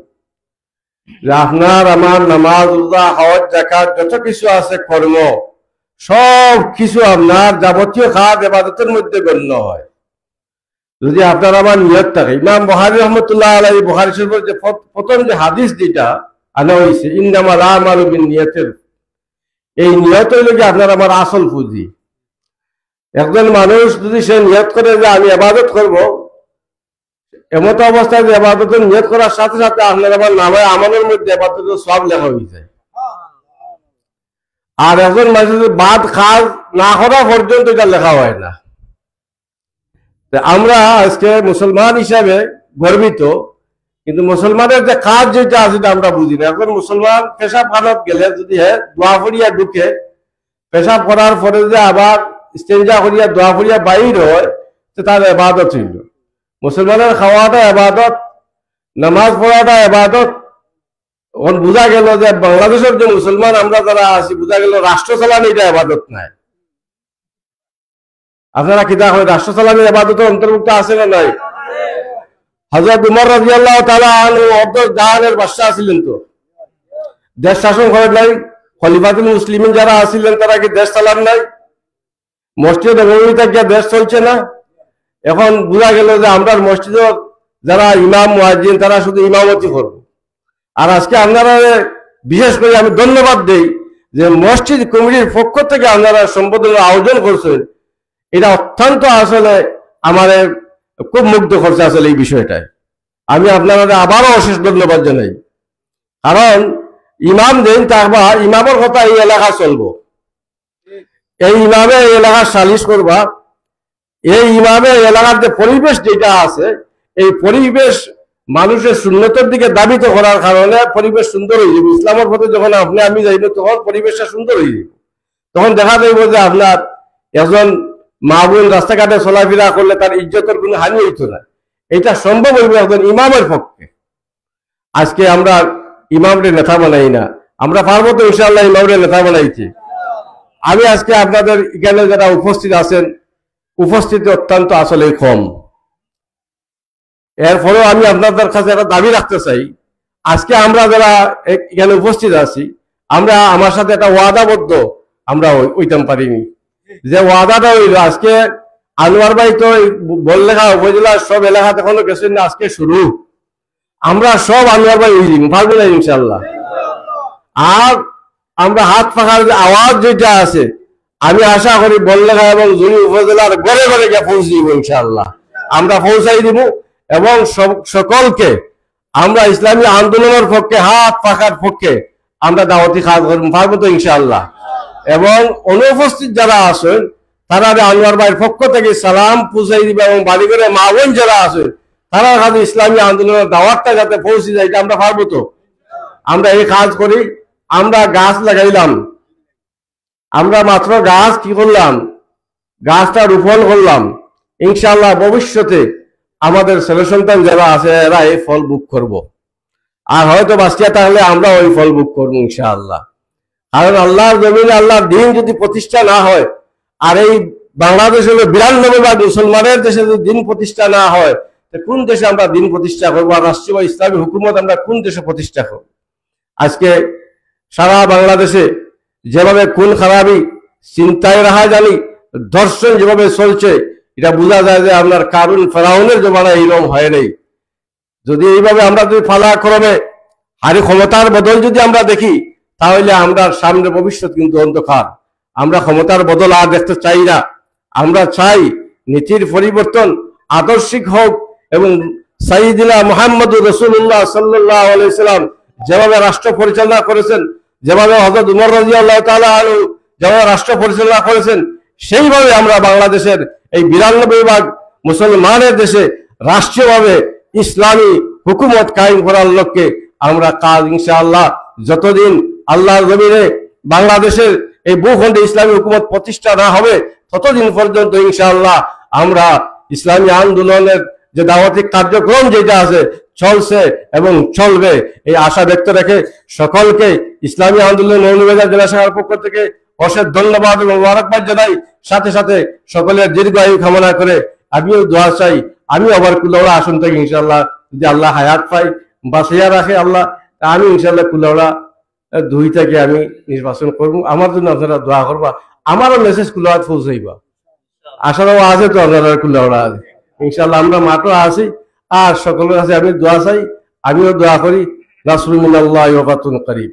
যে আপনার আমার নামাজ, রোজা, হজ, যাকাত যত কিছু আছে কর্ম, সব কিছু আপনার যাবতীয় খাত ইবাদতের মধ্যে গণ্য হয় যদি আপনার আমার নিয়ত থাকে। ইমাম বুখারী রাহমাতুল্লাহ আলাইহি বুখারী শরীফের যে প্রথম যে হাদিস যেটা আনা হয়েছে, ইন্নামাল আমালু বিন্নিয়াতির, এই নিয়ত হইল কি আপনার আমার আসল পুঁজি। একজন মানুষ যদি সে নিয়ত করে যে আমি ইবাদত করব, এমত অবস্থায় যে ইবাদতের নিয়ত করার সাথে সাথে আপনার আমার নামে আমলের মধ্যে ইবাদতের সব লেখা হয়ে যায়। আর একজন মানুষ যদি বাদ খাজ না করা পর্যন্ত এটা লেখা হয় না। আমরা আজকে মুসলমান হিসাবে গর্বিত, কিন্তু মুসলমানের যে কাজ যেটা আছে আমরা বুঝি না। এখন মুসলমান পেশাব খানাত গেলে যদি দোয়া ফরিয়া ঢুকে, পেশাব করার পরে যে আবার ইস্তেঞ্জা করিয়া দোয়া ফরিয়া বাইর হয়, তার ইবাদত হইল। মুসলমানের খাওয়াটা ইবাদত, নামাজ পড়াটা ইবাদত। এখন বোঝা গেল যে বাংলাদেশের যে মুসলমান আমরা যারা আছি, বোঝা গেল রাষ্ট্র চালানি এটা ইবাদত নাই। আপনারা কি দেখা হয় রাষ্ট্র চালানির ইবাদতের অন্তর্ভুক্ত আছে না নাই? হযরত উমর রাদিয়াল্লাহু তাআলা আনহু জাহানের বাদশা ছিলেন, তো দেশ শাসন করেন নাই? খলিফাতুল মুসলিমিন যারা আছিলেন তারা কি দেশ চালান নাই? মসজিদ নববী থেকে দেশ চলছে না? এখন বোঝা গেল যে আমরা মসজিদের যারা ইমাম মুয়াজ্জিন তারা শুধু ইমামতি করব। আর আজকে আপনারা বিশেষ করে আমি ধন্যবাদ দেই যে মসজিদ কমিটির পক্ষ থেকে আপনারা সম্বোধনের আয়োজন করছেন। এটা অত্যন্ত আসলে আমাদের খুব মুগ্ধ করছে আসলে এই বিষয়টায়। আমি আপনাদের আবারও অশেষ ধন্যবাদ জানাই। কারণ ইমাম দেন তারপর ইমামের কথা এই এলাকা চলবো, এই ইমামে এই এলাকার সালিশ করবা, এই ইমামে এলাকার যে পরিবেশ যেটা আছে, এই পরিবেশ মানুষের সুন্নতের দিকে দাবিত করার কারণে পরিবেশ সুন্দর হয়ে যাবে। ইসলামের পথে যখন আপনি আমি যাইব তখন পরিবেশটা সুন্দর হয়ে যাবে। তখন দেখা যাইব যে আপনার একজন মা বোন রাস্তাঘাটে চলাফেরা করলে তার ইজ্জতের কোনো হানি হইতো না। এটা সম্ভব হইবে একজন ইমামের পক্ষে। আজকে আমরা ইমামরে নেতা বানাই না, আমরা পারবো তো ইনশাআল্লাহ ইমামরে নেতা বানাইছি। আমি আজকে আপনাদের এখানে যারা উপস্থিত আছেন, উপস্থিতি অত্যন্ত আসলে কম। এরপরেও আমি আপনাদের কাছে একটা দাবি রাখতে চাই, আজকে আমরা যারা এখানে উপস্থিত আছি, আমরা আমার সাথে একটা ওয়াদাবদ্ধ আমরা হইতাম পারিনি। যে ওয়াদাটা হইল, আজকে আনোয়ার ভাই তো বললেখা উপজেলার সব এলাকাতে এখনো গেছেন না, আজকে শুরু আমরা সব আনোয়ার ভাই হয়ে যাব, পারবো না ইনশাল্লাহ। আর আমরা হাত পাখার যে আওয়াজ যেটা আছে, আমি আশা করি বললেখা এবং জুড়ি উপজেলার ঘরে ঘরে গিয়ে পৌঁছে দিব ইনশাল্লাহ। আমরা পৌঁছাই দিব এবং সকলকে আমরা ইসলামী আন্দোলনের পক্ষে, হাত পাখার পক্ষে আমরা দাওয়াতি কাজ করব, পারবো তো ইনশাআল্লাহ। এবং অনুপস্থিত যারা আছেন তারা আনোয়ার ভাইয়ের পক্ষ থেকে সালাম পৌঁছাই দিবে, এবং বাড়ি করে মা বোন যারা আছেন তারা কাছে ইসলামী আন্দোলনের দাওয়াতটা যাতে পৌঁছে যায়, এটা আমরা পারবো তো। আমরা এই কাজ করি। আমরা গাছ লাগাইলাম, আমরা মাত্র গাছ কি করলাম, গাছটা রোপণ করলাম। ইনশাআল্লাহ ভবিষ্যতে আমাদের ছেলে সন্তান যারা আছে এরা এই ফল ভোগ করব। আর হয়তো বাঁচিয়া থাকলে আমরা ওই ফল ভোগ করবো ইনশাআল্লাহ। কারণ আল্লাহর জমিনে আল্লাহর দিন যদি প্রতিষ্ঠা না হয়, আর এই বাংলাদেশে 92 ভাগ মুসলমানের দেশে যদি দিন প্রতিষ্ঠা না হয়, কোন দেশে আমরা দিন প্রতিষ্ঠা করবো? আর রাষ্ট্রীয় ইসলামী হুকুমত আমরা কোন দেশে প্রতিষ্ঠা করবো? আজকে সারা বাংলাদেশে যেভাবে খুন খারাপি, চিন্তায় রাখা জানি, ধর্ষণ যেভাবে চলছে, এটা বোঝা যায় যে আপনার কারুন ফেরাউনের জমানা এইরকম হয় নাই। যদি এইভাবে আমরা যদি পালাক্রমে হারি ক্ষমতার বদল যদি আমরা দেখি, তাহলে আমরা সামনে ভবিষ্যৎ কিন্তু অন্ধকার। আমরা ক্ষমতার বদল আর দেখতে চাই না। আমরা চাই নীতির পরিবর্তন, আদর্শিক হোক এবং সাইয়্যিদিনা মুহাম্মদুর রাসূলুল্লাহ সাল্লাল্লাহু আলাইহি সাল্লাম যেভাবে রাষ্ট্র পরিচালনা করেছেন, যেভাবে হযরত উমর রাদিয়াল্লাহু তাআলা আনহু যেভাবে রাষ্ট্র পরিচালনা করেছেন, সেইভাবে আমরা বাংলাদেশের এই 92 ভাগ মুসলমানের দেশে রাষ্ট্রীয়ভাবে ইসলামী হুকুমত কায়েম করার লক্ষ্যে আমরা কাজ ইনশাআল্লাহ যতদিন আল্লাহর জমিনে বাংলাদেশের এই ভূখণ্ডে ইসলামী হুকুমত প্রতিষ্ঠা না হবে ততদিন পর্যন্ত ইনশাআল্লাহ আমরা ইসলামী আন্দোলনের যে দাওয়াতিক কার্যক্রম যেটা আছে চলছে এবং চলবে এই আশা ব্যক্ত রেখে সকলকে ইসলামী আন্দোলন মৌলভীবাজার জেলা শাখার পক্ষ থেকে অশেষ ধন্যবাদ এবং মোবারকবাদ জানাই। সাথে সাথে সকলের দীর্ঘায়ু কামনা করে আমিও দোয়া চাই, আমি আবার কুলাউড়া আসন থেকে ইনশাআল্লাহ যদি আল্লাহ হায়াত পাই বাঁচিয়ে রাখে আল্লাহ, আমি ইনশাআল্লাহ কুলাউড়া 2 থেকে আমি নির্বাচন করবো। আমার জন্য আপনারা দোয়া করবা, আমারও মেসেজ কুলাউড়া পৌঁছাইবা। আশারাও আছে তো আপনারা কুলাউড়া আছে ইনশাআল্লাহ, আমরা মাত্র আছি। আর সকলের কাছে আমি দোয়া চাই, আমিও দোয়া করি। রাসূলুল্লাহ মিনাল্লাহি ওয়া ফাতুন করিব।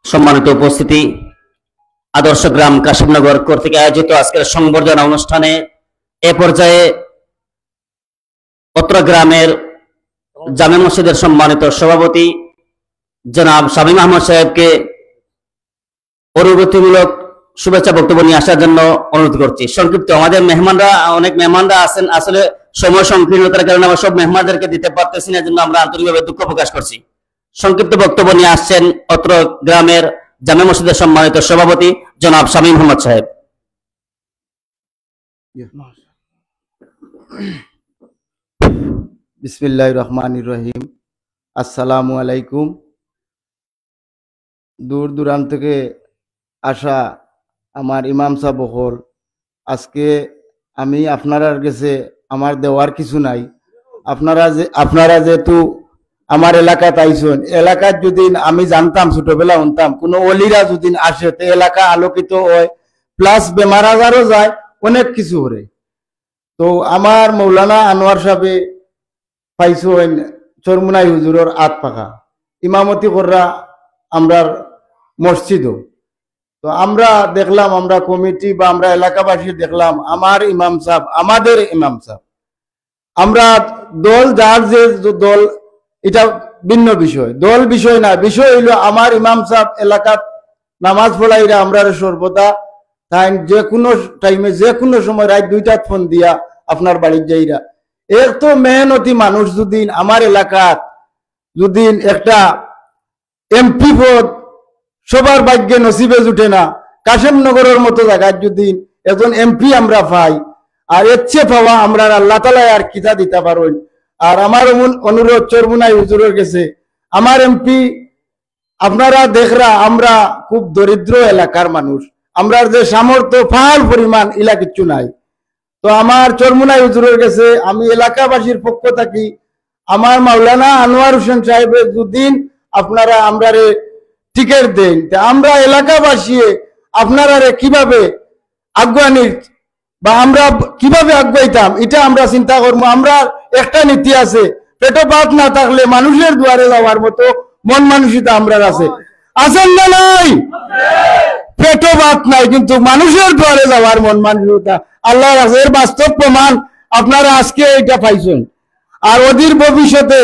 সম্মানিত উপস্থিতি, আদর্শ গ্রাম কাশিমনগর কর্তৃক আয়োজিত আজকের সংবর্ধনা অনুষ্ঠানে এ পর্যায়ে অত্র গ্রামের জামে মসজিদের সম্মানিত সভাপতি জনাব শামীম আহমদ সাহেবকে অনুভূতিমূলক শুভেচ্ছা বক্তব্য নিয়ে আসার জন্য অনুরোধ করছি। সংক্ষিপ্ত, আমাদের অনেক মেহমানরা আছেন, আসলে সময় সংকীর্ণতার কারণে আমরা সব মেহমানদেরকে দিতে পারতেছি না, জন্য আমরা আন্তরিকভাবে দুঃখ প্রকাশ করছি। সংক্ষিপ্ত বক্তব্য নিয়ে আসছেন অত্র গ্রামের জামে মসজিদের সম্মানিত সভাপতি জনাব শামীম আহমদ সাহেব। বিসমিল্লাহির রহমানির রহিম। আসসালামু আলাইকুম। দূর দূরান্ত থেকে আসা আমার ইমাম সাহেব বকল, আজকে আমি আপনার কাছে আমার দেওয়ার কিছু নাই। আপনারা যেহেতু আমার এলাকাত আইসন, এলাকার যদি আমি জানতাম ছোটবেলা শুনতাম কোনো অলিরা যদি আসে তো এলাকা আলোকিত হয়, প্লাস বেমার আজারও যায়, অনেক কিছু করে। তো আমার মৌলানা আনোয়ার সাহেবে পাইছেন চরমুনাই হুজুরের আত পাকা ইমামতি কররা আমরা মসজিদও। তো আমরা দেখলাম, আমরা কমিটি বা আমরা এলাকাবাসী দেখলাম আমার ইমাম সাহেব, আমাদের ইমাম সাহেব, আমরা দল যার যে দল এটা ভিন্ন বিষয়, দল বিষয় না, বিষয় হইল আমার ইমাম সাহেব এলাকাত নামাজ পড়াইরা আমরা সর্বদা তাই যে কোনো টাইমে যে কোনো সময় রাত 2টাত ফোন দিয়া আপনার বাড়ির যাইরা। এর তো মেহনতি মানুষ যদি আমার এলাকাত যদি একটা এমপি পদ সবার ভাগ্যে নসিবে জুটে না, কাশেমনগরের মতো জায়গায় যদি একজন এমপি আমরা পাই, আর এর চেয়ে পাওয়া আমরা আল্লাহ তাআলা আর কিতা দিতে পারেন। আর আমার অনুরোধ চরমুনাই হুজুরের কাছে, আমার এমপি আপনারা দেখরা আমরা খুব দরিদ্র এলাকার মানুষ, আমরা যে সামর্থ্য ফাল পরিমাণ ইলা কিচ্ছু নাই। তো আমার চরমুনাই হুজুরের কাছে আমি এলাকাবাসীর পক্ষ থাকি আমার মাওলানা আনোয়ার হোসেন সাহেবের দুদিন আপনারা আমরা টিকিট দেন, আমরা এলাকাবাসী আপনারা কিভাবে আগুয়ানি বা আমরা কিভাবে আগুয়াইতাম এটা আমরা চিন্তা করবো। আমরা একটা নীতি আছে, পেটো ভাত না থাকলে মানুষের দুয়ারে যাওয়ার মতো মন মানসিকতা আমরা আছে, আছেন না নাই? পেটো ভাত নাই কিন্তু মানুষের দুয়ারে যাওয়ার মন মানসিকতা আল্লাহর আছে। এর বাস্তব প্রমাণ আপনারা আজকে এটা পাইছেন, আর অধীর ভবিষ্যতে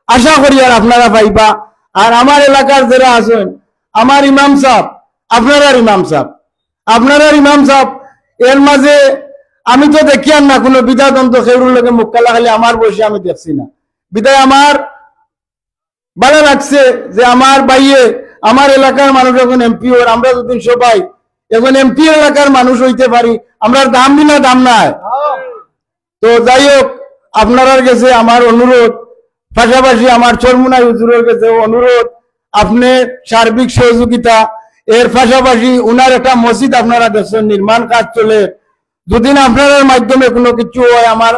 আশা করি আর আপনারা পাইবা। আর আমার এলাকার যারা আছেন, আমার ইমাম সাহেব, আপনার ইমাম সাহেব, এর মাঝে আমি তো দেখি না কোনো বিধাতন্ত্র খেউরুর লোকে মুখ কালা খালি আমার বসে আমি দেখছি না, বিদায় আমার ভালো লাগছে যে আমার ভাইয়ে আমার এলাকার মানুষ এখন এমপি ওর, আমরা যদি সবাই এখন এমপি এলাকার মানুষ হইতে পারি, আমরা দাম বিনা দাম নাই। তো যাই হোক, আপনার কাছে আমার অনুরোধ, পাশাপাশি আমার চরমুনাই হুজুরের কাছে অনুরোধ, আপনি সার্বিক সহযোগিতা, এর পাশাপাশি উনার একটা মসজিদ আপনারা দেখছেন নির্মাণ কাজ চলে, যদি আপনার মাধ্যমে কোনো কিছু হয় আমার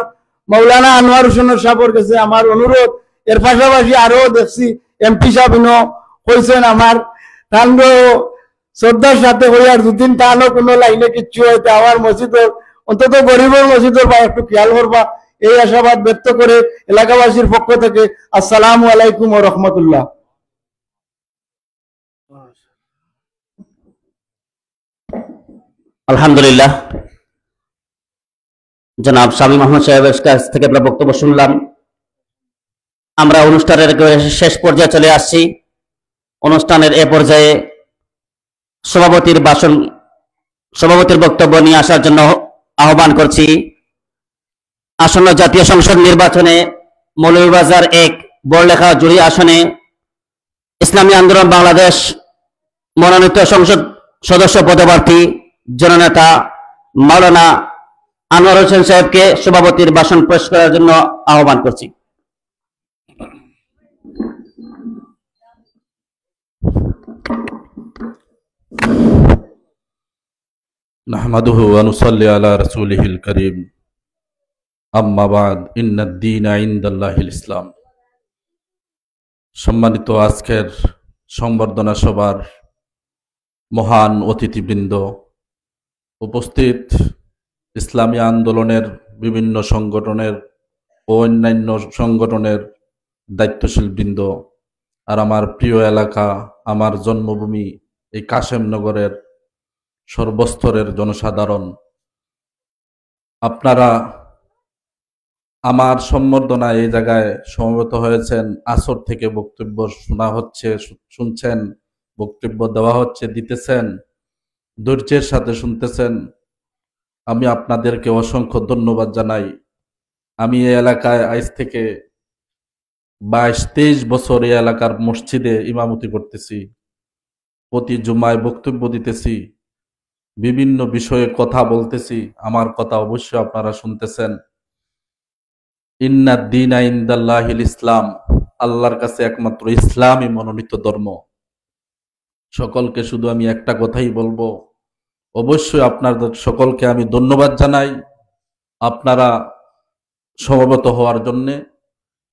মৌলানা আনোয়ার হোসেন সাহেবের কাছে আমার অনুরোধ। এর পাশাপাশি আরো দেখছি এমপি সাহেব হয়েছেন আমার, তাহলে শ্রদ্ধার সাথে হইয়ার দুদিন তাহলে কোনো লাইনে কিচ্ছু হইতে আমার মসজিদের অন্তত গরিবের মসজিদের বা একটু খেয়াল করবা, এই আশাবাদ ব্যক্ত করে এলাকাবাসীর পক্ষ থেকে আসসালামু আলাইকুম ওয়া রাহমাতুল্লাহ। আলহামদুলিল্লাহ, জনাব শামীম আহমদ সাহেবের কাছ থেকে আমরা বক্তব্য শুনলাম। আমরা অনুষ্ঠানের একেবারে শেষ পর্যায়ে চলে আসছি। অনুষ্ঠানের এ পর্যায়ে সভাপতির বক্তব্য নিয়ে আসার জন্য আহ্বান করছি। আসন্ন জাতীয় সংসদ নির্বাচনে মৌলভীবাজার 1 বড়লেখা জুড়ি আসনে ইসলামী আন্দোলন বাংলাদেশ মনোনীত সংসদ সদস্য পদপ্রার্থী জননেতা মাওলানা আনোয়ার হোসেন সাহেবকে সভাপতির ভাষণ পেশ করার জন্য আহ্বান করছি। নাহমাদুহু ওয়া নুসাল্লি আলা রাসূলিহিল কারীম, আম্মা বাদ, ইন্নাদ-দীনা ইনদাল্লাহিল ইসলাম। সম্মানিত আজকের সংবর্ধনা সভার মহান অতিথিবৃন্দ, উপস্থিত ইসলামী আন্দোলনের বিভিন্ন সংগঠনের ও অন্যান্য সংগঠনের দায়িত্বশীল বৃন্দ, আর আমার প্রিয় এলাকা, আমার জন্মভূমি এই কাশেমনগরের সর্বস্তরের জনসাধারণ, আপনারা আমার সম্বর্ধনা এই জায়গায় সমবেত হয়েছেন। আসর থেকে বক্তব্য শোনা হচ্ছে, শুনছেন, বক্তব্য দেওয়া হচ্ছে, দিতেছেন, ধৈর্যের সাথে শুনতেছেন। আমি আপনাদেরকে অসংখ্য ধন্যবাদ জানাই। আমি এই এলাকায় আজ থেকে 22-23 বছর এই এলাকার মসজিদে ইমামতি করতেছি, প্রতি জুমায় বক্তব্য দিতেছি, বিভিন্ন বিষয়ে কথা বলতেছি। আমার কথা অবশ্যই আপনারা শুনতেছেন। ইন্নাদ-দীনা ইনদাল্লাহিল ইসলাম, আল্লাহর কাছে একমাত্র ইসলামই মনোনীত ধর্ম। সকলকে শুধু আমি একটা কথাই বলবো, অবশ্যই আপনাদের সকলকে আমি ধন্যবাদ জানাই আপনারা সমবেত হওয়ার জন্যে,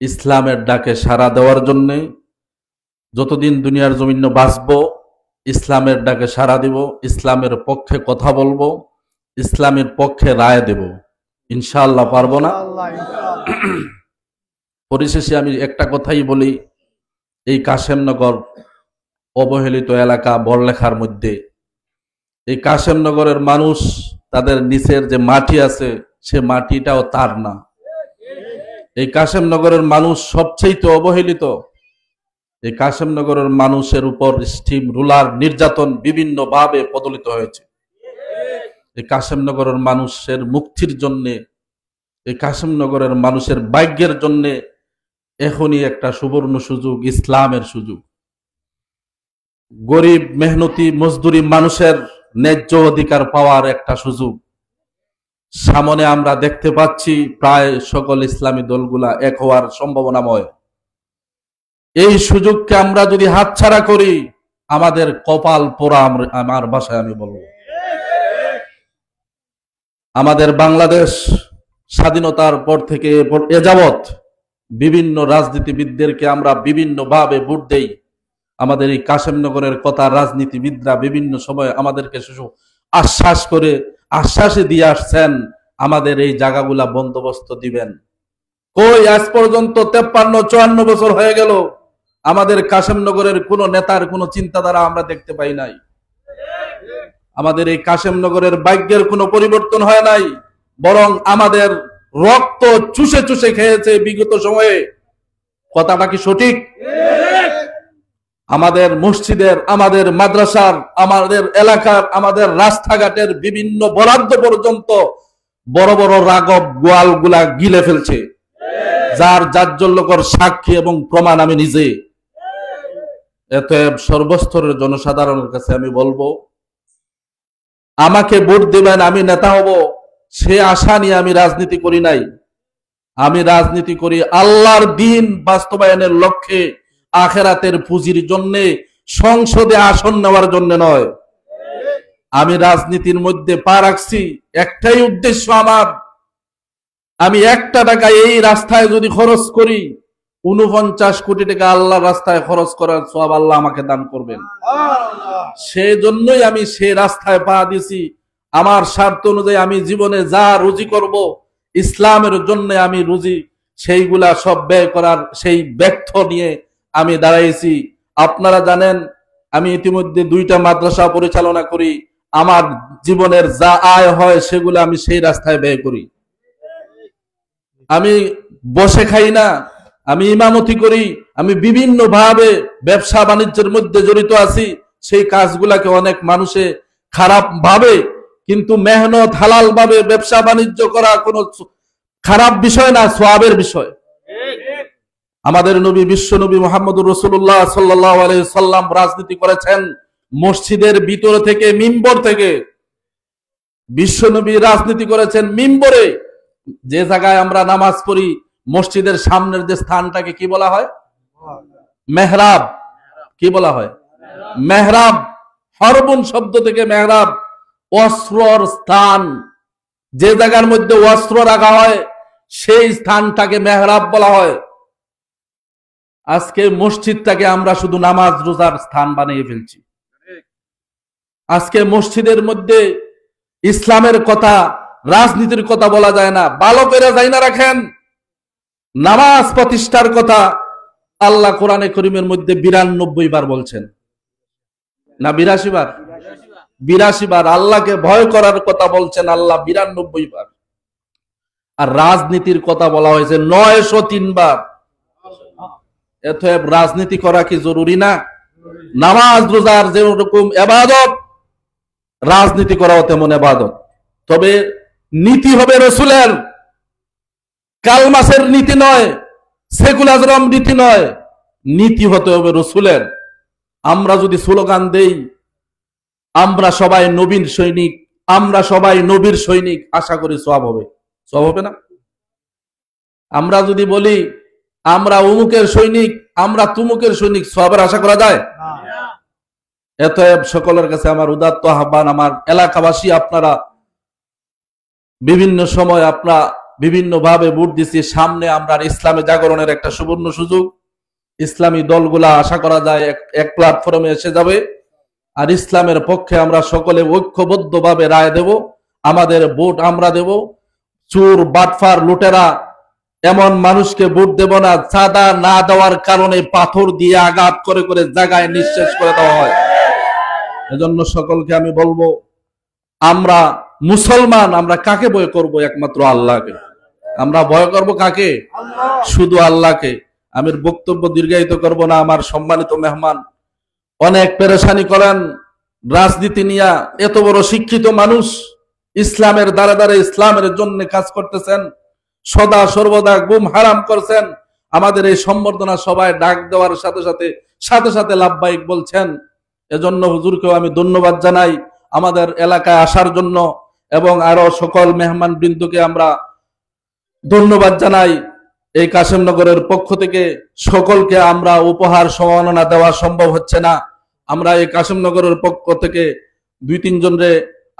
ইসলামের ডাকে সাড়া দেওয়ার জন্যে। যতদিন দুনিয়ার জমিনে বাঁচবো ইসলামের ডাকে সাড়া দিব, ইসলামের পক্ষে কথা বলবো, ইসলামের পক্ষে রায় দেব, ইনশাআল্লাহ। পারবো না? পরিশেষে আমি একটা কথাই বলি, এই কাশেমনগর অবহেলিত এলাকা বড়লেখার মধ্যে, এই কাশেমনগরের মানুষ তাদের নিচের যে মাটি আছে সে মাটিটাও তার না। এই কাশেমনগরের মানুষ সবচেয়ে অবহেলিত। এই কাশেমনগরের মানুষের উপর স্টিম রুলার নির্যাতন বিভিন্ন ভাবে প্রচলিত হয়েছে। এই কাশেমনগরের মানুষের মুক্তির জন্যে, এই কাশেমনগরের মানুষের ভাগ্যের জন্যে এখনই একটা সুবর্ণ সুযোগ, ইসলামের সুযোগ। গরিব মেহনতি মজদুরি মানুষের ন্যায্য অধিকার পাওয়ার একটা সুযোগ সামনে আমরা দেখতে পাচ্ছি। প্রায় সকল ইসলামী দলগুলা এক হওয়ার সম্ভাবনাময়। এই সুযোগকে আমরা যদি হাতছাড়া করি আমাদের কপাল পোড়া, আমার ভাষায় আমি বলবো। আমাদের বাংলাদেশ স্বাধীনতার পর থেকে এ যাবৎ বিভিন্ন রাজনীতিবিদদেরকে আমরা বিভিন্ন ভাবে ভোট দেই। আমাদের এই কাশেমনগরের কথা রাজনীতিবিদরা বিভিন্ন সময় আমাদেরকে আশ্বাসে দিয়ে আসছেন আমাদের এই জায়গাগুলা বন্দোবস্ত দিবেন। কই আজ পর্যন্ত 53-54 বছর হয়ে গেল আমাদের কাশেমনগরের কোন নেতার কোন চিন্তাধারা আমরা দেখতে পাই নাই। আমাদের এই কাশেমনগরের ভাগ্যের কোনো পরিবর্তন হয় নাই, বরং আমাদের রক্ত চুষে চুষে খেয়েছে বিগত সময়ে। কথাটা কি সঠিক? আমাদের মসজিদের, আমাদের মাদ্রাসার, আমাদের এলাকার, আমাদের রাস্তাঘাটের বিভিন্ন বরাদ্দ পর্যন্ত বড় বড় রাঘব গোয়ালগুলা গিলে ফেলছে, যার জাজ্জল্যকর সাক্ষী এবং প্রমাণ আমি নিজে। এতএব সর্বস্তরের জনসাধারণের কাছে আমি বলবো, আমাকে ভোট দিবেন, আমি নেতা হব, সে আশা নিয়ে আমি রাজনীতি করি নাই। আমি রাজনীতি করি আল্লাহর দ্বীন বাস্তবায়নের লক্ষ্যে, আখেরাতের পুঁজির জন্য, সংসদে আসন নেওয়ার জন্য নয়। আমি রাজনীতির মধ্যে পা রাখছি একটাই উদ্দেশ্য আমার, আমি 1 টাকা এই রাস্তায় যদি খরচ করি 49 কোটি টাকা আল্লাহর রাস্তায় খরচ করার সওয়াব আল্লাহ আমাকে দান করবেন। সেই জন্যই আমি সেই রাস্তায় পা দিছি। আমার স্বার্থ অনুযায়ী আমি জীবনে যা রুজি করব ইসলামের জন্য আমি রুজি সেইগুলা সব ব্যয় করার সেই ব্যর্থ নিয়ে আমি দাঁড়াইছি। আপনারা জানেন আমি ইতিমধ্যে 2টা মাদ্রাসা পরিচালনা করি, আমার জীবনের যা আয় হয় সেগুলো আমি সেই রাস্তায় ব্যয় করি। আমি বসে খাই না, আমি ইমামতি করি, আমি বিভিন্ন ভাবে ব্যবসা বাণিজ্যের মধ্যে জড়িত আছি। সেই কাজগুলাকে অনেক মানুষে খারাপ ভাবে, কিন্তু মেহনত হালাল ভাবে ব্যবসা বাণিজ্য করা কোনো খারাপ বিষয় না, সওয়াবের বিষয়। আমাদের নবী বিশ্ব নবী মুহাম্মদুর রাসূলুল্লাহ সাল্লাল্লাহু আলাইহি সাল্লাম রাজনীতি করেছেন মসজিদের ভিতর থেকে, মিম্বর থেকে। বিশ্ব নবী রাজনীতি করেছেন মিম্বরে, যে জায়গায় আমরা নামাজ পড়ি মসজিদের সামনের যে স্থানটাকে কি বলা হয়? মেহরাব। কি বলা হয়? মেহরাব। হরবুন শব্দ থেকে মেহরাব, অস্ত্রর স্থান। যে জায়গার মধ্যে অস্ত্র রাখা হয় সেই স্থানটাকে মেহরাব বলা হয়। আজকে মসজিদটাকে আমরা শুধু নামাজ রোজার স্থান বানিয়ে ফেলছি। আজকে মসজিদের মধ্যে ইসলামের কথা, রাজনীতির কথা বলা যায় না। ভালো করে যাই না রাখেন, নামাজ প্রতিষ্ঠার কথা আল্লাহ কোরআনে করিমের মধ্যে 92 বার বলছেন, না 82 বার? 82 বার আল্লাহকে ভয় করার কথা বলছেন আল্লাহ 92 বার। আর রাজনীতির কথা বলা হয়েছে 903 বার। এতএব রাজনীতি করা কি জরুরি না? নামাজ রোজার যেরকম ইবাদত, রাজনীতি করাও তেমন ইবাদত। তবে নীতি হবে রসুলের, কালমাসের নীতি নয়, সেকুলারিজম নীতি নয়, নীতি হতে হবে রসুলের। আমরা যদি স্লোগান দেই আমরা সবাই নবীর সৈনিক, আমরা সবাই নবীর সৈনিক, আশা করি সওয়াব হবে। সওয়াব হবে না? আমরা যদি বলি আমরা অমুকের সৈনিক, আমরা তুমুকের সৈনিক, সওয়াবের আশা করা যায়? এতএব সকলের কাছে আমার উদাত্ত আহ্বান, আমার এলাকাবাসী, আপনারা বিভিন্ন সময় আপনারা বিভিন্ন ভাবে ভোট দিচ্ছি, সামনে আমরা ইসলামী জাগরণের একটা সুবর্ণ সুযোগ। ইসলামী দলগুলা আশা করা যায় এক প্ল্যাটফর্মে এসে যাবে, আর ইসলামের পক্ষে আমরা সকলে ঐক্যবদ্ধ ভাবে রায় দেব। আমাদের ভোট আমরা দেব। চোর, বাটফার, লুটেরা এমন মানুষকে ভোট দেব না চাঁদা না দেওয়ার কারণে পাথর দিয়ে আঘাত করে করে জায়গায় নিঃশেষ করে দেওয়া হয়। এজন্য সকলকে আমি বলবো, আমরা মুসলমান, আমরা কাকে ভয় করব? একমাত্র আল্লাহকে। আমরা ভয় করব কাকে? শুধু আল্লাহকে। আমি বক্তব্য দীর্ঘায়িত করব না। আমার সম্মানিত মেহমান অনেক পেরেশানি করেন রাজনীতি নিয়ে। এত বড় শিক্ষিত মানুষ, ইসলামের দ্বারা দ্বারা ইসলামের জন্য কাজ করতেছেন, সদা সর্বদা গুম হারাম করছেন। আমাদের এই সম্বর্ধনা সবাই ডাক দেওয়ার সাথে সাথে সাথে লাভবাহিক বলছেন। এজন্য হুজুরকেও আমি ধন্যবাদ জানাই আমাদের এলাকায় আসার জন্য, এবং আরো সকল মেহমান বৃন্দকে আমরা ধন্যবাদ জানাই। এই কাশেমনগরের পক্ষ থেকে সকলকে আমরা উপহার সম্মাননা দেওয়া সম্ভব হচ্ছে না। আমরা এই কাশেমনগরের পক্ষ থেকে 2-3 জনরে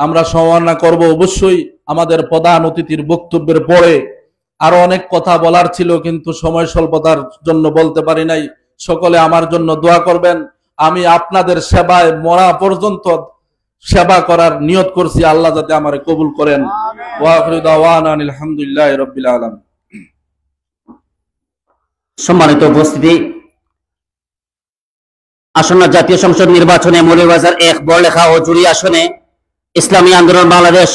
আমরা সম্মাননা করব অবশ্যই। আমাদের প্রধান অতিথির বক্তব্যের পরে আরো অনেক কথা বলার ছিল, কিন্তু সময় স্বল্পতার জন্য বলতে পারি নাই। সকলে আমার জন্য দোয়া করবেন। আমি আপনাদের সেবায় মরা পর্যন্ত সেবা করার নিয়ত করছি, আল্লাহ যাতে আমারে কবুল করেন। ওয়া আখিরু দাওয়ানা আলহামদুলিল্লাহি রাব্বিল আলামিন। সম্মানিত উপস্থিতি, আসন্ন জাতীয় সংসদ নির্বাচনে মৌলভীবাজার 1 বড়লেখা ও জুড়ি আসনে ইসলামী আন্দোলন বাংলাদেশ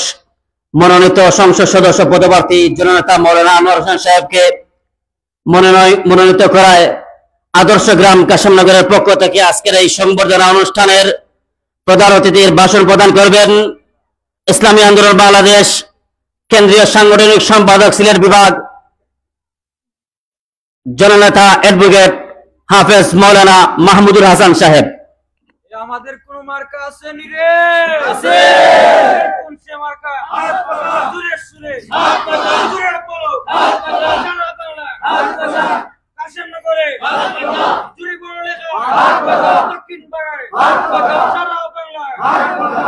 মনোনীত সংসদ সদস্য পদপ্রার্থী জননেতা মৌলানা আনোয়ার হোসেন সাহেবকে মনোনীত করায় আদর্শ গ্রাম কাশেমনগরের পক্ষ থেকে আজকের এই সংবর্ধনা অনুষ্ঠানের প্রধান অতিথির ভাষণ প্রদান করবেন ইসলামী আন্দোলন বাংলাদেশ কেন্দ্রীয় সাংগঠনিক সম্পাদক সিলেট বিভাগ জননেতা অ্যাডভোকেট হাফেজ মৌলানা মাহমুদুল হাসান সাহেব। আমাদের কোন মার্কা আছে নি রে? আছে। কোন সে মার্কা? হাত পাকা জুরে সুরে হাত পাকা জুরে বলো হাত পাকা সারা বাংলা হাত পাকা কাশেমনগরে হাত পাকা জুরে বড় লেখা হাত পাকা দক্ষিণ বাংলায় হাত পাকা সারা বাংলা হাত পাকা।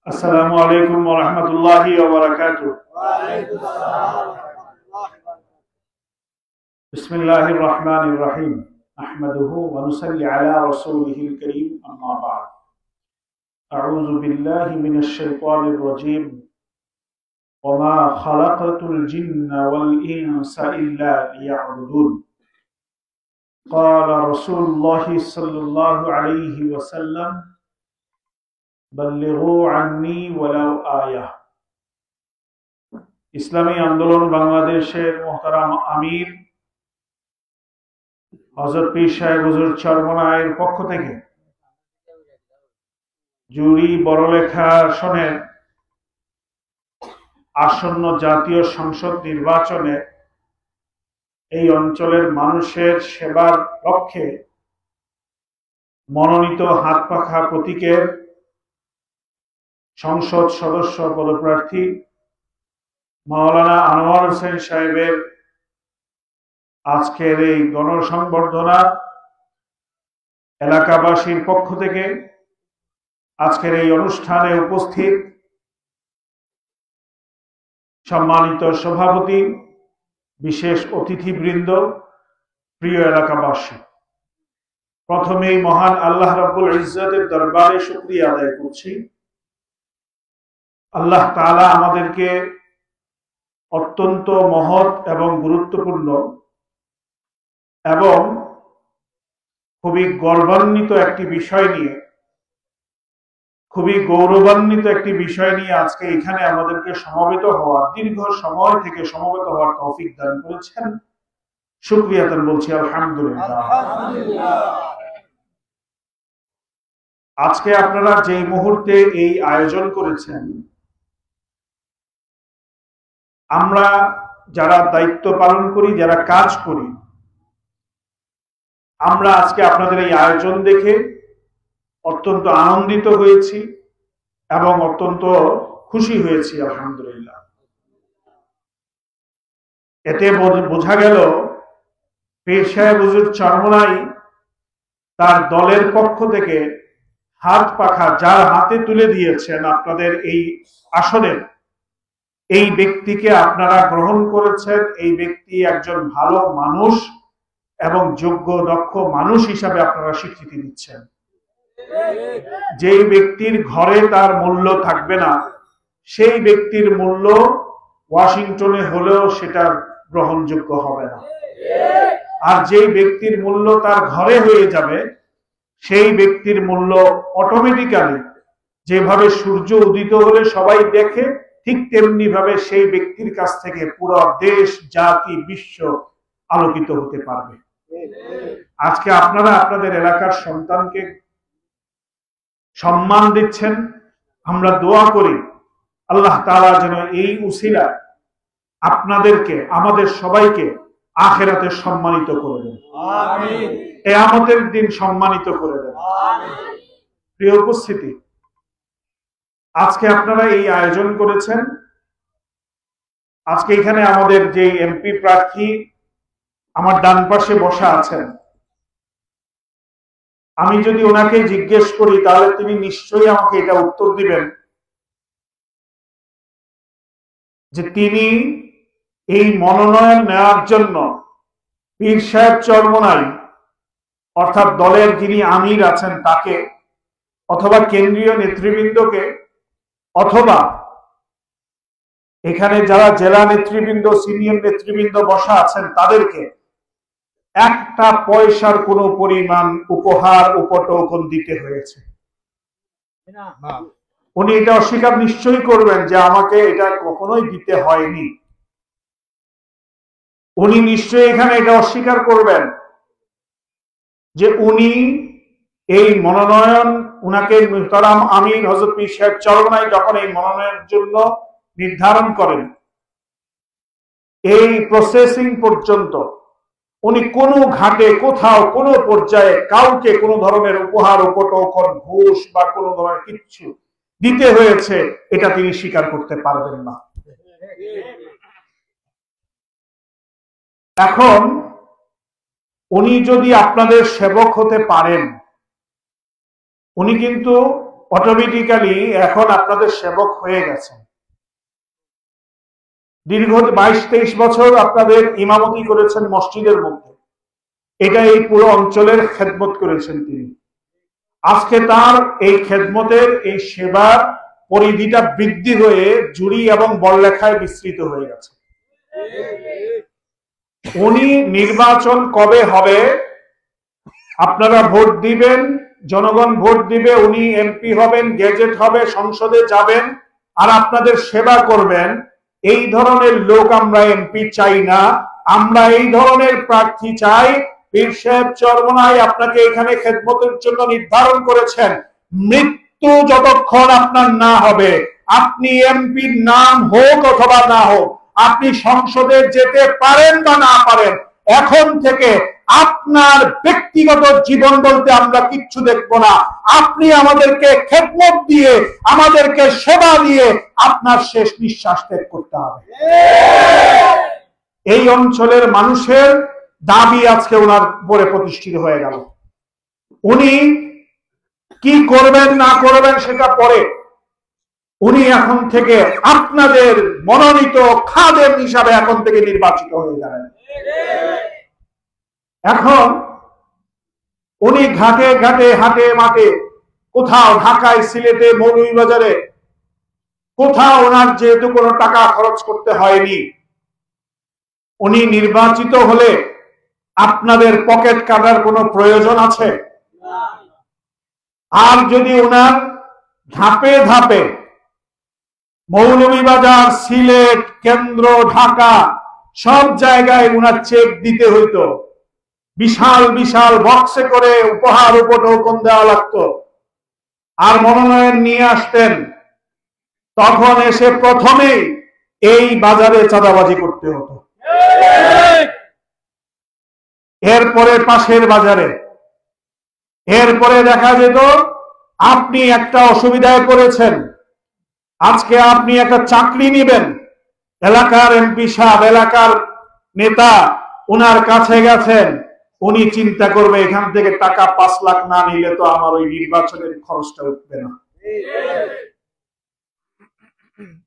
আসসালামু আলাইকুম ওয়া রাহমাতুল্লাহি ওয়া বারাকাতুহু। বিসমিল্লাহির রহমানির রহিম। نحمده ونصلي على رسوله الكريم أما بعد أعوذ بالله من الشيطان الرجيم وما خلقت الجن والإنس إلا ليعبدون قال رسول الله صلى الله عليه وسلم بلغوا عني ولو آية ইসলামী আন্দোলন বাংলাদেশের মোহতারাম আমির হযরত পীর সাহেব হুজুর চরমনায়ের পক্ষ থেকে জুরি বড়লেখা আসনের আসন্ন জাতীয় সংসদ নির্বাচনে এই অঞ্চলের মানুষের সেবার লক্ষ্যে মনোনীত হাতপাখা প্রতীকের সংসদ সদস্য পদপ্রার্থী মাওলানা আনোয়ার হোসেন সাহেবের আজকের এই গণসংবর্ধনা এলাকাবাসীর পক্ষ থেকে আজকের এই অনুষ্ঠানে উপস্থিত সম্মানিত সভাপতি, বিশেষ অতিথিবৃন্দ, প্রিয় এলাকাবাসী, প্রথমেই মহান আল্লাহ রাব্বুল ইজ্জতের দরবারে শুকরিয়া আদায় করছি। আল্লাহ তাআলা আমাদেরকে অত্যন্ত মহৎ এবং গুরুত্বপূর্ণ এবং খুবই গর্বান্বিত একটি বিষয় নিয়ে, খুবই গৌরবান্বিত একটি বিষয় নিয়ে আজকে এখানে আমাদেরকে সমবেত হওয়ার, দীর্ঘ সময় থেকে সমবেত হওয়ার তৌফিক দান করেছেন। শুকরিয়া দান বলছি আলহামদুলিল্লাহ। আজকে আপনারা যেই মুহূর্তে এই আয়োজন করেছেন, আমরা যারা দায়িত্ব পালন করি, যারা কাজ করি, আমরা আজকে আপনাদের এই আয়োজন দেখে অত্যন্ত আনন্দিত হয়েছি এবং অত্যন্ত খুশি হয়েছি আলহামদুলিল্লাহ। এতে বোঝা গেল পীর সাহেব হুজুর চরমনাই তার দলের পক্ষ থেকে হাত পাখা যার হাতে তুলে দিয়েছেন আপনাদের এই আসনের, এই ব্যক্তিকে আপনারা গ্রহণ করেছেন। এই ব্যক্তি একজন ভালো মানুষ এবং যোগ্য দক্ষ মানুষ হিসাবে আপনারা স্বীকৃতি দিচ্ছেন। যেই ব্যক্তির ঘরে তার মূল্য থাকবে না, সেই ব্যক্তির মূল্য ওয়াশিংটনে হলেও সেটা গ্রহণযোগ্য হবে না। আর যেই ব্যক্তির মূল্য তার ঘরে হয়ে যাবে, সেই ব্যক্তির মূল্য অটোমেটিক্যালি, যেভাবে সূর্য উদিত হলে সবাই দেখে, ঠিক তেমনি ভাবে সেই ব্যক্তির কাছ থেকে পুরো দেশ, জাতি, বিশ্ব আলোকিত হতে পারবে। আজকে আপনারা আপনাদের এলাকার সন্তানকে সম্মান দিচ্ছেন। আমরা দোয়া করি আল্লাহ তাআলা যেন এই উসিলা আপনাদেরকে, আমাদের সবাইকে আখিরাতে সম্মানিত করে দেন, আমিন। কিয়ামতের দিন সম্মানিত করে দেন, আমিন। প্রিয় উপস্থিতি, আজকে আপনারা এই আয়োজন করেছেন। আজকে এখানে আমাদের যে এমপি প্রার্থী আমার ডান পাশে বসা আছেন, আমি যদি ওনাকে জিজ্ঞেস করি তাহলে তিনি নিশ্চয়ই আমাকে এটা উত্তর দিবেন যে তিনি এই মনোনয়ন নেওয়ার জন্য পীর সাহেব চরমনাই অর্থাৎ দলের যিনি আমির আছেন তাকে, অথবা কেন্দ্রীয় নেতৃবৃন্দকে, অথবা এখানে যারা জেলা নেতৃবৃন্দ, সিনিয়র নেতৃবৃন্দ বসা আছেন তাদেরকে একটা পয়সার কোনো পরিমাণ উপহার, উপটোকন দিতে হয়েছে। উনি এটা অস্বীকার নিশ্চয়ই করবেন যে আমাকে এটা কখনোই দিতে হয়নি। উনি নিশ্চয়ই এখানে এটা অস্বীকার করবেন যে উনি এই মনোনয়ন, উনাকে মুহতারাম আমির হযরত পীর সাহেব চরমনাই যখন এই মনোনয়নের জন্য নির্ধারণ করেন, এই প্রসেসিং পর্যন্ত উনি কোনো ঘাটে, কোথাও, কোনো পর্যায়ে কাউকে কোনো ধরনের উপহার, উপটোকন, ঘুষ বা কোনো ধরনের কিচ্ছু দিতে হয়েছে এটা তিনি স্বীকার করতে পারবেন না। এখন উনি যদি আপনাদের সেবক হতে পারেন, উনি কিন্তু অটোমেটিক্যালি এখন আপনাদের সেবক হয়ে গেছেন। দীর্ঘ 22-23 বছর আপনাদের ইমামতি করেছেন মসজিদের মধ্যে। এটা এই পুরো অঞ্চলের খেদমত করেছেন তিনি। আজকে তার এই খেদমতের এই সেবার পরিধিটা বৃদ্ধি হয়ে জুড়ি এবং বড়লেখায় বিস্তৃত হয়ে গেছে। উনি নির্বাচন কবে হবে, আপনারা ভোট দিবেন, জনগণ ভোট দিবে, উনি এমপি হবেন, গেজেট হবে, সংসদে যাবেন আর আপনাদের সেবা করবেন। এই ধরনের লোক আমরা এমপি চাই না, আমরা এই ধরনের প্রার্থী চাই। পীর সাহেব চরমোনাই আপনাকে এখানে খেদমতের জন্য নির্ধারণ করেছেন। মৃত্যু যতক্ষণ আপনার না হবে, আপনি এমপির নাম হোক অথবা না হোক, আপনি সংসদে যেতে পারেন বা না পারেন, এখন থেকে আপনার ব্যক্তিগত জীবন বলতে আমরা কিচ্ছু দেখব না। আপনি আমাদেরকে খেদমত দিয়ে, আমাদেরকে সেবা দিয়ে আপনার শেষ নিঃশ্বাস ত্যাগ করতে হবে। এই অঞ্চলের মানুষের দাবি আজকে ওনার উপরে প্রতিষ্ঠিত হয়ে গেল। উনি কি করবেন না করবেন সেটা পরে, উনি এখন থেকে আপনাদের মনোনীত খাদেম হিসাবে এখন থেকে নির্বাচিত হয়ে যাবেন। এখন উনি ঘাটে ঘাটে, হাটে মাঠে, কোথাও ঢাকায়, সিলেটে, মৌলভীবাজারে, কোথাও ওনার যেহেতু কোনো টাকা খরচ করতে হয়নি, উনি নির্বাচিত হলে আপনাদের পকেট কাটার কোনো প্রয়োজন আছে? আর যদি ওনার ধাপে ধাপে মৌলভীবাজার, সিলেট, কেন্দ্র, ঢাকা সব জায়গায় ওনার চেক দিতে হইতো, বিশাল বিশাল বক্সে করে উপহার উপটোকন দেওয়া লাগতো, আর মনোনয়ন নিয়ে আসতেন, তখন এসে প্রথমেই এই বাজারে চাঁদাবাজি করতে হতো, এরপরে পাশের বাজারে, এরপরে দেখা যেত আপনি একটা অসুবিধায় পড়েছেন, আজকে আপনি একটা চাকরি নেবেন, এলাকার এমপি সাহেব, এলাকার নেতা ওনার কাছে গেছেন, উনি চিন্তা করবে এখান থেকে টাকা 5 লাখ না নিলে তো আমার ওই নির্বাচনের খরচটা উঠবে না।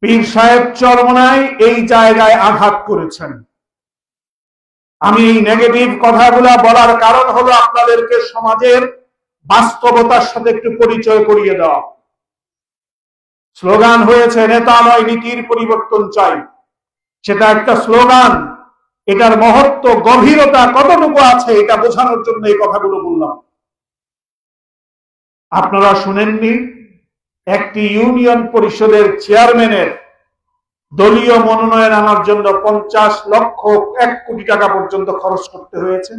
পীর সাহেব চরমোনাই এই জায়গায় আঘাত করেছেন। আমি এই নেগেটিভ কথাগুলা বলার কারণ হলো আপনাদেরকে সমাজের বাস্তবতার সাথে একটু পরিচয় করিয়ে দেওয়া। স্লোগান হয়েছে নেতা নয় নীতির পরিবর্তন চাই, সেটা একটা স্লোগান, এটার মহত্ব গভীরতা কতটুকু আছে এটা বোঝানোর জন্য এই কথাগুলো বললাম। আপনারা শুনেননি একটি ইউনিয়ন পরিষদের চেয়ারম্যানের দলীয় মনোনয়ন আনার জন্য 50 লক্ষ 1 কোটি টাকা পর্যন্ত খরচ করতে হয়েছে?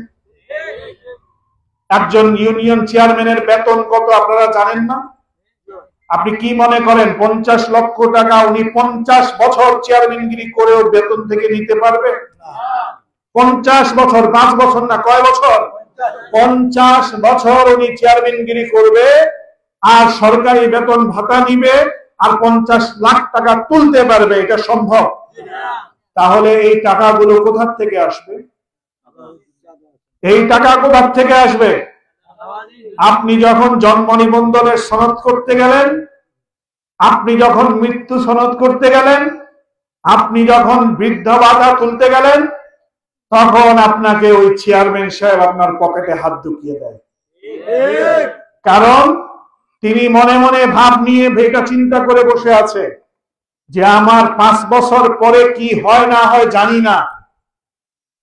একজন ইউনিয়ন চেয়ারম্যানের বেতন কত আপনারা জানেন না? আপনি কি মনে করেন 50 লক্ষ টাকা উনি 50 বছর চেয়ারম্যানগিরি করেও বেতন থেকে নিতে পারবে? 50 বছর, 5 বছর না, কয় বছর? 50 বছর উনি চেয়ারম্যানগিরি করবে আর সরকারি বেতন ভাতা নিবে আর 50 লাখ টাকা তুলতে পারবে? এটা সম্ভব? তাহলে এই টাকাগুলো কোথা থেকে আসবে? এই টাকা কোথা থেকে আসবে? আপনি যখন জন্ম নিবন্ধনের সনদ করতে গেলেন, আপনি যখন মৃত্যু সনদ করতে গেলেন, আপনি যখন বৃদ্ধ ভাতা তুলতে গেলেন, তখন আপনাকে ওই চেয়ারম্যান সাহেব আপনার পকেটে হাত ঢুকিয়ে দেয়। কারণ তিনি মনে মনে ভাব নিয়ে এটা চিন্তা করে বসে আছে যে আমার 5 বছর পরে কি হয় না হয় জানি না,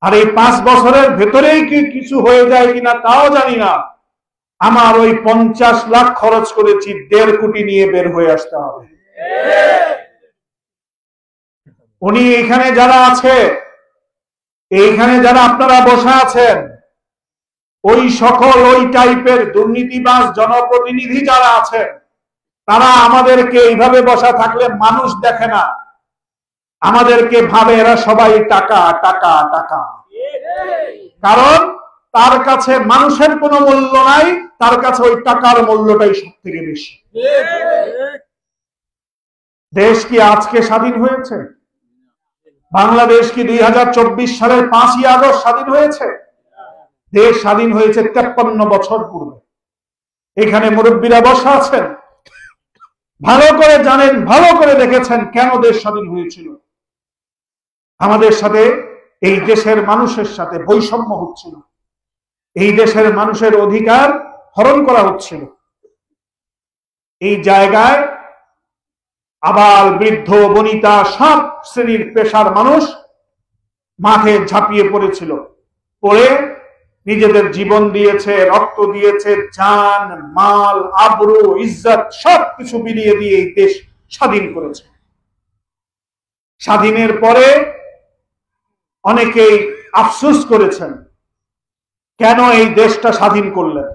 আর এই 5 বছরের ভেতরেই কি কিছু হয়ে যায় কিনা তাও জানি না, আমার ওই 50 লাখ খরচ করেছি, 1.5 কোটি নিয়ে বের হয়ে আসতে হবে। উনি এখানে যারা আছে, এইখানে যারা আপনারা বসে আছেন, ওই সকল ওই টাইপের দুর্নীতিবাজ জনপ্রতিনিধি যারা আছেন, তারা আমাদেরকে এইভাবে বসা থাকলে মানুষ দেখে না, আমাদেরকে ভাবে এরা সবাই টাকা টাকা টাকা। কারণ তার কাছে মানুষের কোনো মূল্য নাই, তার কাছে ওই টাকার মূল্যটাই সব থেকে বেশি। দেশ কি আজকে স্বাধীন হয়েছে? বাংলাদেশ কি 2024 সালের 5ই আগস্ট স্বাধীন হয়েছে? দেশ স্বাধীন হয়েছে 53 বছর পূর্বে। এখানে মুরব্বীরা বসা আছেন, ভালো করে জানেন, ভালো করে দেখেছেন কেন দেশ স্বাধীন হয়েছিল। আমাদের সাথে, এই দেশের মানুষের সাথে বৈষম্য হচ্ছিল, এই দেশের মানুষের অধিকার হরণ করা হচ্ছিল। এই জায়গায় আবাল বৃদ্ধ বনিতা সব শ্রেণীর পেশার মানুষ মাঠে ঝাঁপিয়ে পড়েছিল, পড়ে নিজেদের জীবন দিয়েছে, রক্ত দিয়েছে, জান মাল আবরু ইজ্জত সবকিছু বিলিয়ে দিয়ে এই দেশ স্বাধীন করেছে। স্বাধীনের পরে অনেকেই আফসোস করেছেন, কেন এই দেশটা স্বাধীন করলেন?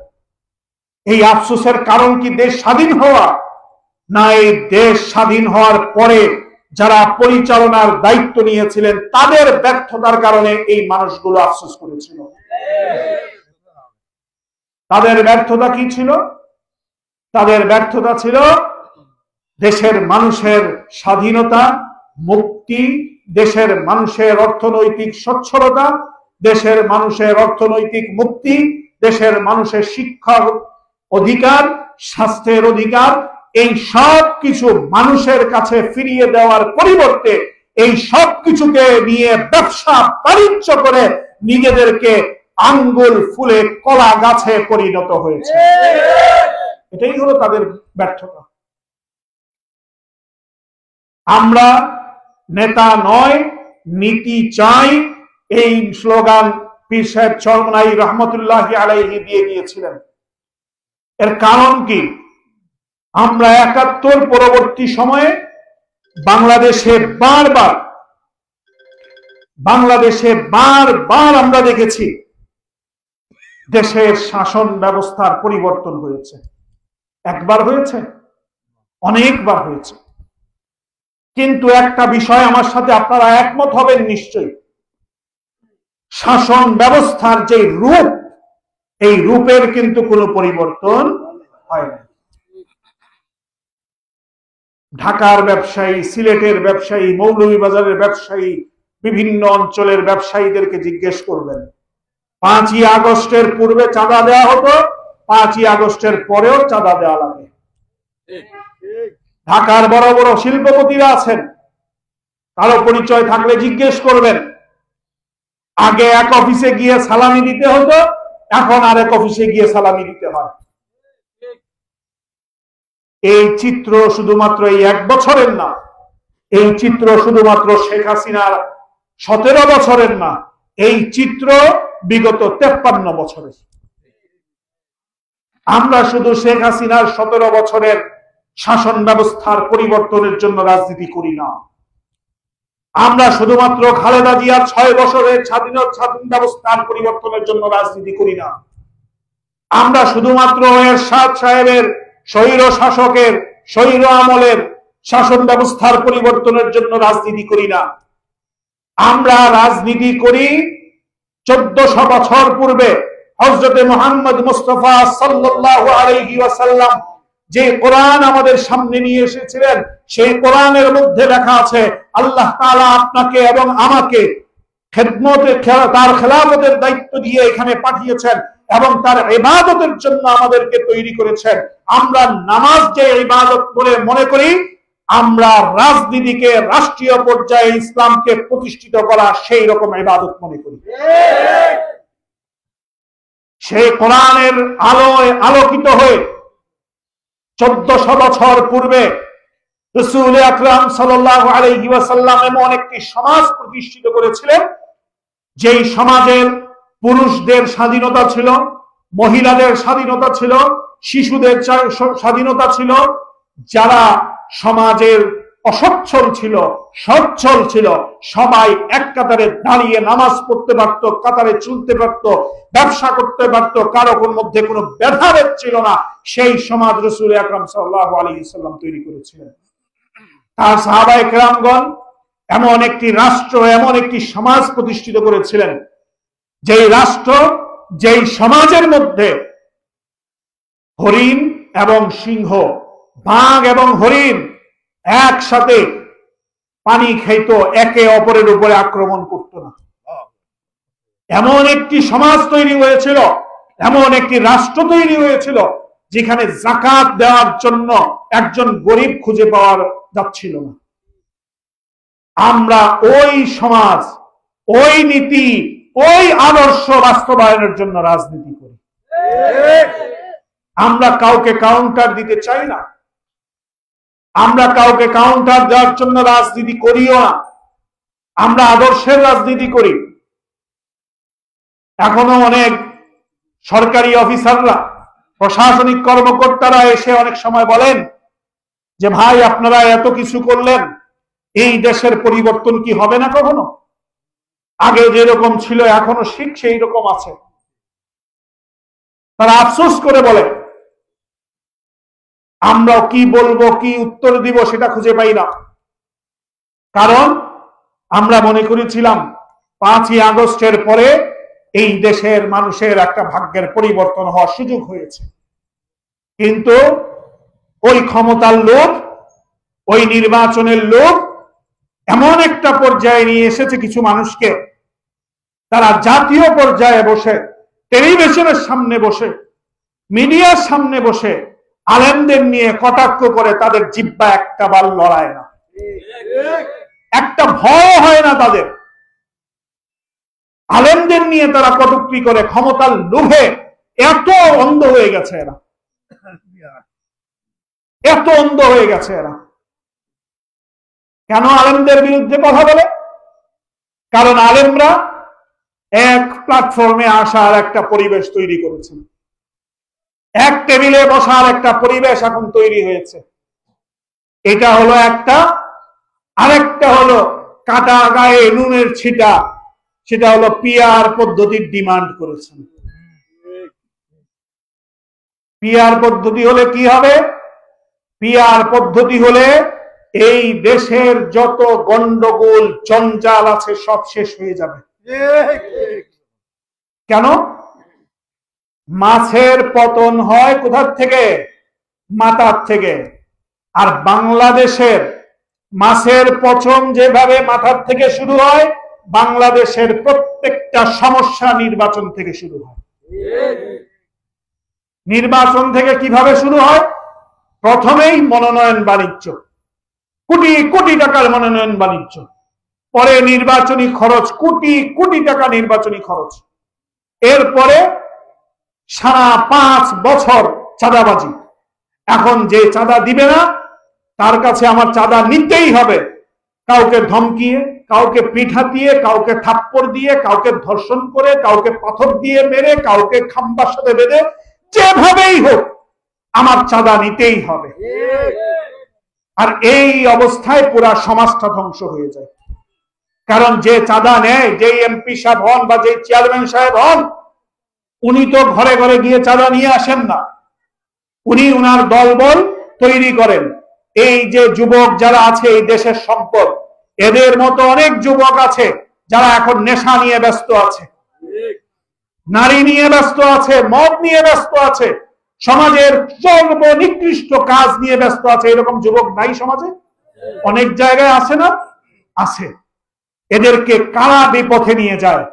এই আফসোসের কারণ কি দেশ স্বাধীন হওয়া, না এই দেশ স্বাধীন হওয়ার পরে যারা পরিচালনার দায়িত্ব নিয়েছিলেন তাদের ব্যর্থতার কারণে এই মানুষগুলো আফসোস করেছিল? তাদের ব্যর্থতা কি ছিল? তাদের ব্যর্থতা ছিল দেশের মানুষের স্বাধীনতা, মুক্তি, দেশের মানুষের অর্থনৈতিক সচ্ছলতা, দেশের মানুষের অর্থনৈতিক মুক্তি, দেশের মানুষের শিক্ষার অধিকার, স্বাস্থ্যের অধিকার, এই সব কিছু মানুষের কাছে ফিরিয়ে দেওয়ার পরিবর্তে এই সব কিছুকে নিয়ে ব্যবসা বাণিজ্য করে নিজেদেরকে আঙ্গুল ফুলে কলা গাছে পরিণত হয়েছে। এটাই হলো তাদের ব্যর্থতা। আমরা নেতা নয় নীতি চাই, এই স্লোগান পীর সাহেব চরমনাই রহমতুল্লাহি আলাইহি দিয়ে গিয়েছিলেন। এর কারণ কি? আমরা ৭১ পরবর্তী সময়ে বাংলাদেশে বারবার আমরা দেখেছি দেশের শাসন ব্যবস্থার পরিবর্তন হয়েছে। একবার হয়েছে, অনেকবার হয়েছে। কিন্তু একটা বিষয় আমার সাথে আপনারা একমত হবেন নিশ্চয়ই, শাসন ব্যবস্থার যে রূপ, এই রূপের কিন্তু কোনো পরিবর্তন হয় না। ঢাকার ব্যবসায়ী, সিলেটের ব্যবসায়ী, মৌলভীবাজারের ব্যবসায়ী, বিভিন্ন অঞ্চলের ব্যবসায়ীদেরকে জিজ্ঞেস করবেন, ৫ই আগস্টের পূর্বে চাঁদা দেওয়া হতো, ৫ই আগস্টের পরেও চাঁদা দেওয়া লাগে। ঢাকার বড় বড় শিল্পপতিরা আছেন, কারো পরিচয় থাকলে জিজ্ঞেস করবেন, আগে এক অফিসে গিয়ে সালামি দিতে হতো, এখন আরেক অফিসে গিয়ে সালামি দিতে হয়। এই চিত্র শুধুমাত্র এই ১ বছরের না, এই চিত্র শুধুমাত্র শেখ হাসিনার ১৭ বছরের না, এই চিত্র বিগত ৫৩ বছরের। আমরা শুধু শেখ হাসিনার ১৭ বছরের শাসন ব্যবস্থার পরিবর্তনের জন্য রাজনীতি করি না, আমরা শুধুমাত্র খালেদা জিয়ার ৬ বছরের স্বাধীন ব্যবস্থার পরিবর্তনের জন্য রাজনীতি করি না, আমরা শুধুমাত্র এরশাদ সাহেবের স্বৈর শাসকের স্বৈর আমলের শাসন ব্যবস্থার পরিবর্তনের জন্য রাজনীতি করি না, আমরা রাজনীতি করি ১৪০০ বছর পূর্বে হযরতে মুহাম্মদ মুস্তাফা সাল্লাল্লাহু আলাইহি ওয়াসাল্লাম যে কোরআন আমাদের সামনে নিয়ে এসেছিলেন, সেই কোরআনের মধ্যে লেখা আছে আল্লাহ তাআলা আপনাকে এবং আমাকে খেদমতে, তার খেলাফতের দায়িত্ব দিয়ে এখানে পাঠিয়েছেন এবং তার ইবাদতের জন্য আমাদেরকে তৈরি করেছেন। আমরা নামাজ যে ইবাদত বলে মনে করি, আমরা রাজনীতিকে রাষ্ট্রীয় পর্যায়ে ইসলামকে প্রতিষ্ঠিত করা সেই রকম ইবাদত মনে করি। সেই কোরআনের আলোয় আলোকিত হয়ে ১৪০০ বছর পূর্বে রাসূল আকরাম সাল্লাল্লাহু আলাইহি ওয়াসাল্লাম এমন একটি সমাজ প্রতিষ্ঠিত করেছিলেন, যেই সমাজের পুরুষদের স্বাধীনতা ছিল, মহিলাদের স্বাধীনতা ছিল, শিশুদের স্বাধীনতা ছিল, যারা সমাজের অসচ্ছল ছিল, সচ্ছল ছিল, সবাই এক কাতারে দাঁড়িয়ে নামাজ পড়তে পারত, কাতারে চলতে পারত, ব্যবসা করতে পারত, কারো মধ্যে কোনো ভেদাভেদ ছিল না। সেই সমাজ রাসূল আকরাম সাল্লাল্লাহু আলাইহি ওয়াসাল্লাম তৈরি করেছিলেন। তার সাহাবায়ে কেরামগণ এমন একটি রাষ্ট্র, এমন একটি সমাজ প্রতিষ্ঠিত করেছিলেন, যেই রাষ্ট্র, যেই সমাজের মধ্যে হরিণ এবং সিংহ, বাঘ এবং হরিণ একসাথে পানি খাইতো, একে অপরের উপরে আক্রমণ করত না। এমন একটি সমাজ তৈরি হয়েছিল, এমন একটি রাষ্ট্র তৈরি হয়েছিল, যেখানে যাকাত দেওয়ার জন্য একজন গরিব খুঁজে পাওয়া যাচ্ছিল না। আমরা ওই সমাজ, ওই নীতি, ওই আদর্শ বাস্তবায়নের জন্য রাজনীতি করি। আমরা কাউকে কাউন্টার দিতে চাই না, আমরা কাউকে কাউন্টার দেওয়ার জন্য রাজনীতি করিও না, আমরা আদর্শের রাজনীতি করি। এখনো অনেক সরকারি অফিসাররা, প্রশাসনিক কর্মকর্তারা এসে অনেক সময় বলেন যে ভাই আপনারা এত কিছু করলেন, এই দেশের পরিবর্তন কি হবে না কখনো? আগে যেরকম ছিল এখনো ঠিক সেই রকম আছে। তারা আফসোস করে বলে, আমরা কি বলবো, কি উত্তর দিব সেটা খুঁজে পাই না। কারণ আমরা মনে করেছিলাম 5ই আগস্টের পরে এই দেশের মানুষের একটা ভাগ্যের পরিবর্তন হওয়ার সুযোগ হয়েছে, কিন্তু ওই ক্ষমতার লোভ, ওই নির্বাচনের লোভ এমন একটা পর্যায়ে নিয়ে এসেছে কিছু মানুষকে, তারা জাতীয় পর্যায়ে বসে, টেলিভিশনের সামনে বসে, মিডিয়ার সামনে বসে আলেমদের নিয়ে কটাক্ষ করে তাদের জিহ্বা একটা বার লড়ায় না, একটা ভয় হয় না তাদের। আলেমদের নিয়ে তারা কটূক্তি করে, ক্ষমতার লোভে এত অন্ধ হয়ে গেছে এরা, এত অন্ধ হয়ে গেছে এরা। কেন আলেমদের বিরুদ্ধে কথা বলে? কারণ আলেমরা এক প্ল্যাটফর্মে আসার একটা পরিবেশ তৈরি করেছেন, এক টেবিলে বসার একটা পরিবেশ এখন তৈরি হয়েছে। এটা হলো একটা, আরেকটা হলো কাটা গায়ে নুনের ছিটা, সেটা হলো পিআর পদ্ধতির ডিমান্ড করেছেন। পিআর পদ্ধতি হলে কি হবে? পিআর পদ্ধতি হলে এই দেশের যত গন্ডগোল জঞ্জাল আছে সব শেষ হয়ে যাবে। কেন? মাছের পতন হয় কোথার থেকে? মাথার থেকে। আর বাংলাদেশের মাছের পচন যেভাবে মাথার থেকে শুরু হয়, বাংলাদেশের প্রত্যেকটা সমস্যা নির্বাচন থেকে শুরু হয়। নির্বাচন থেকে কিভাবে শুরু হয়? প্রথমেই মনোনয়ন বাণিজ্য, কোটি কোটি টাকার মনোনয়ন বাণিজ্য, পরে নির্বাচনী খরচ, কোটি কোটি টাকা নির্বাচনী খরচ, এরপরে সারা 5 বছর চাঁদাবাজি। এখন যে চাঁদা দিবে না তার কাছে আমার চাঁদা নিতেই হবে, কাউকে ধমকিয়ে, কাউকে পিঠা দিয়ে, কাউকে থাপ্পড় দিয়ে, কাউকে ধর্ষণ করে, কাউকে পাথর দিয়ে মেরে, কাউকে খাম্বার সাথে বেঁধে, যেভাবেই হোক আমার চাঁদা নিতেই হবে। আর এই অবস্থায় পুরা সমাজটা ধ্বংস হয়ে যায়। কারণ যে চাঁদা নেয়, যে এমপি সাহেব হন বা যে চেয়ারম্যান সাহেব হন, উনি তো ঘরে ঘরে গিয়ে চাঁদা নিয়ে আসেন না, উনি উনার দলবল তৈরি করেন। এই যে যুবক যারা আছে এই দেশের সম্পদ, এদের মতো অনেক যুবক আছে যারা এখন নেশা নিয়ে ব্যস্ত আছে, নারী নিয়ে ব্যস্ত আছে, মদ নিয়ে ব্যস্ত আছে, সমাজের সর্বনিকৃষ্ট কাজ নিয়ে ব্যস্ত আছে। এরকম যুবক নাই সমাজে? অনেক জায়গায় আছে না? আছে। এদেরকে কারা বিপথে নিয়ে যায়?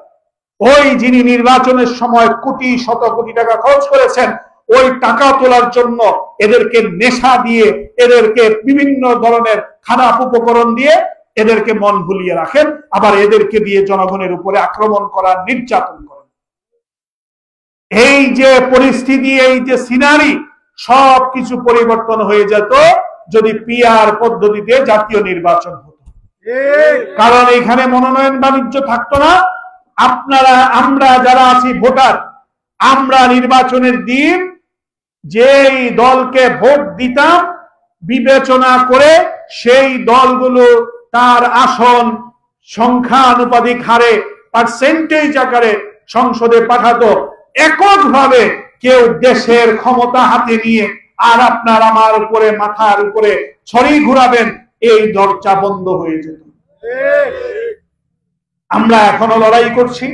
ওই যিনি নির্বাচনের সময় কোটি শত কোটি টাকা খরচ করেছেন, ওই টাকা তোলার জন্য এদেরকে নেশা দিয়ে, এদেরকে বিভিন্ন ধরনের খারাপ উপকরণ দিয়ে এদেরকে মন ভুলিয়ে রাখেন, আবার এদেরকে দিয়ে জনগণের উপরে আক্রমণ করার, নির্যাতন করেন। এই যে পরিস্থিতি, এই যে সিনারি, সবকিছু পরিবর্তন হয়ে যেত যদি পিআর পদ্ধতিতে জাতীয় নির্বাচন হতো। কারণ এখানে মনোনয়ন বাণিজ্য থাকতো না। আপনারা, আমরা যারা আছি ভোটার, আমরা নির্বাচনের দিন যেই দলকে ভোট দিতাম বিবেচনা করে সেই দলগুলো তার আসন সংখ্যানুপাতিক হারে, পার্সেন্টেজ আকারে সংসদে পাঠাতো। এককভাবে কেউ দেশের ক্ষমতা হাতে নিয়ে আর আপনার আমার উপরে, মাথার উপরে ছড়ি ঘুরাবেন, এই দরজা বন্ধ হয়ে যেত। আমরা এখনো লড়াই করছি।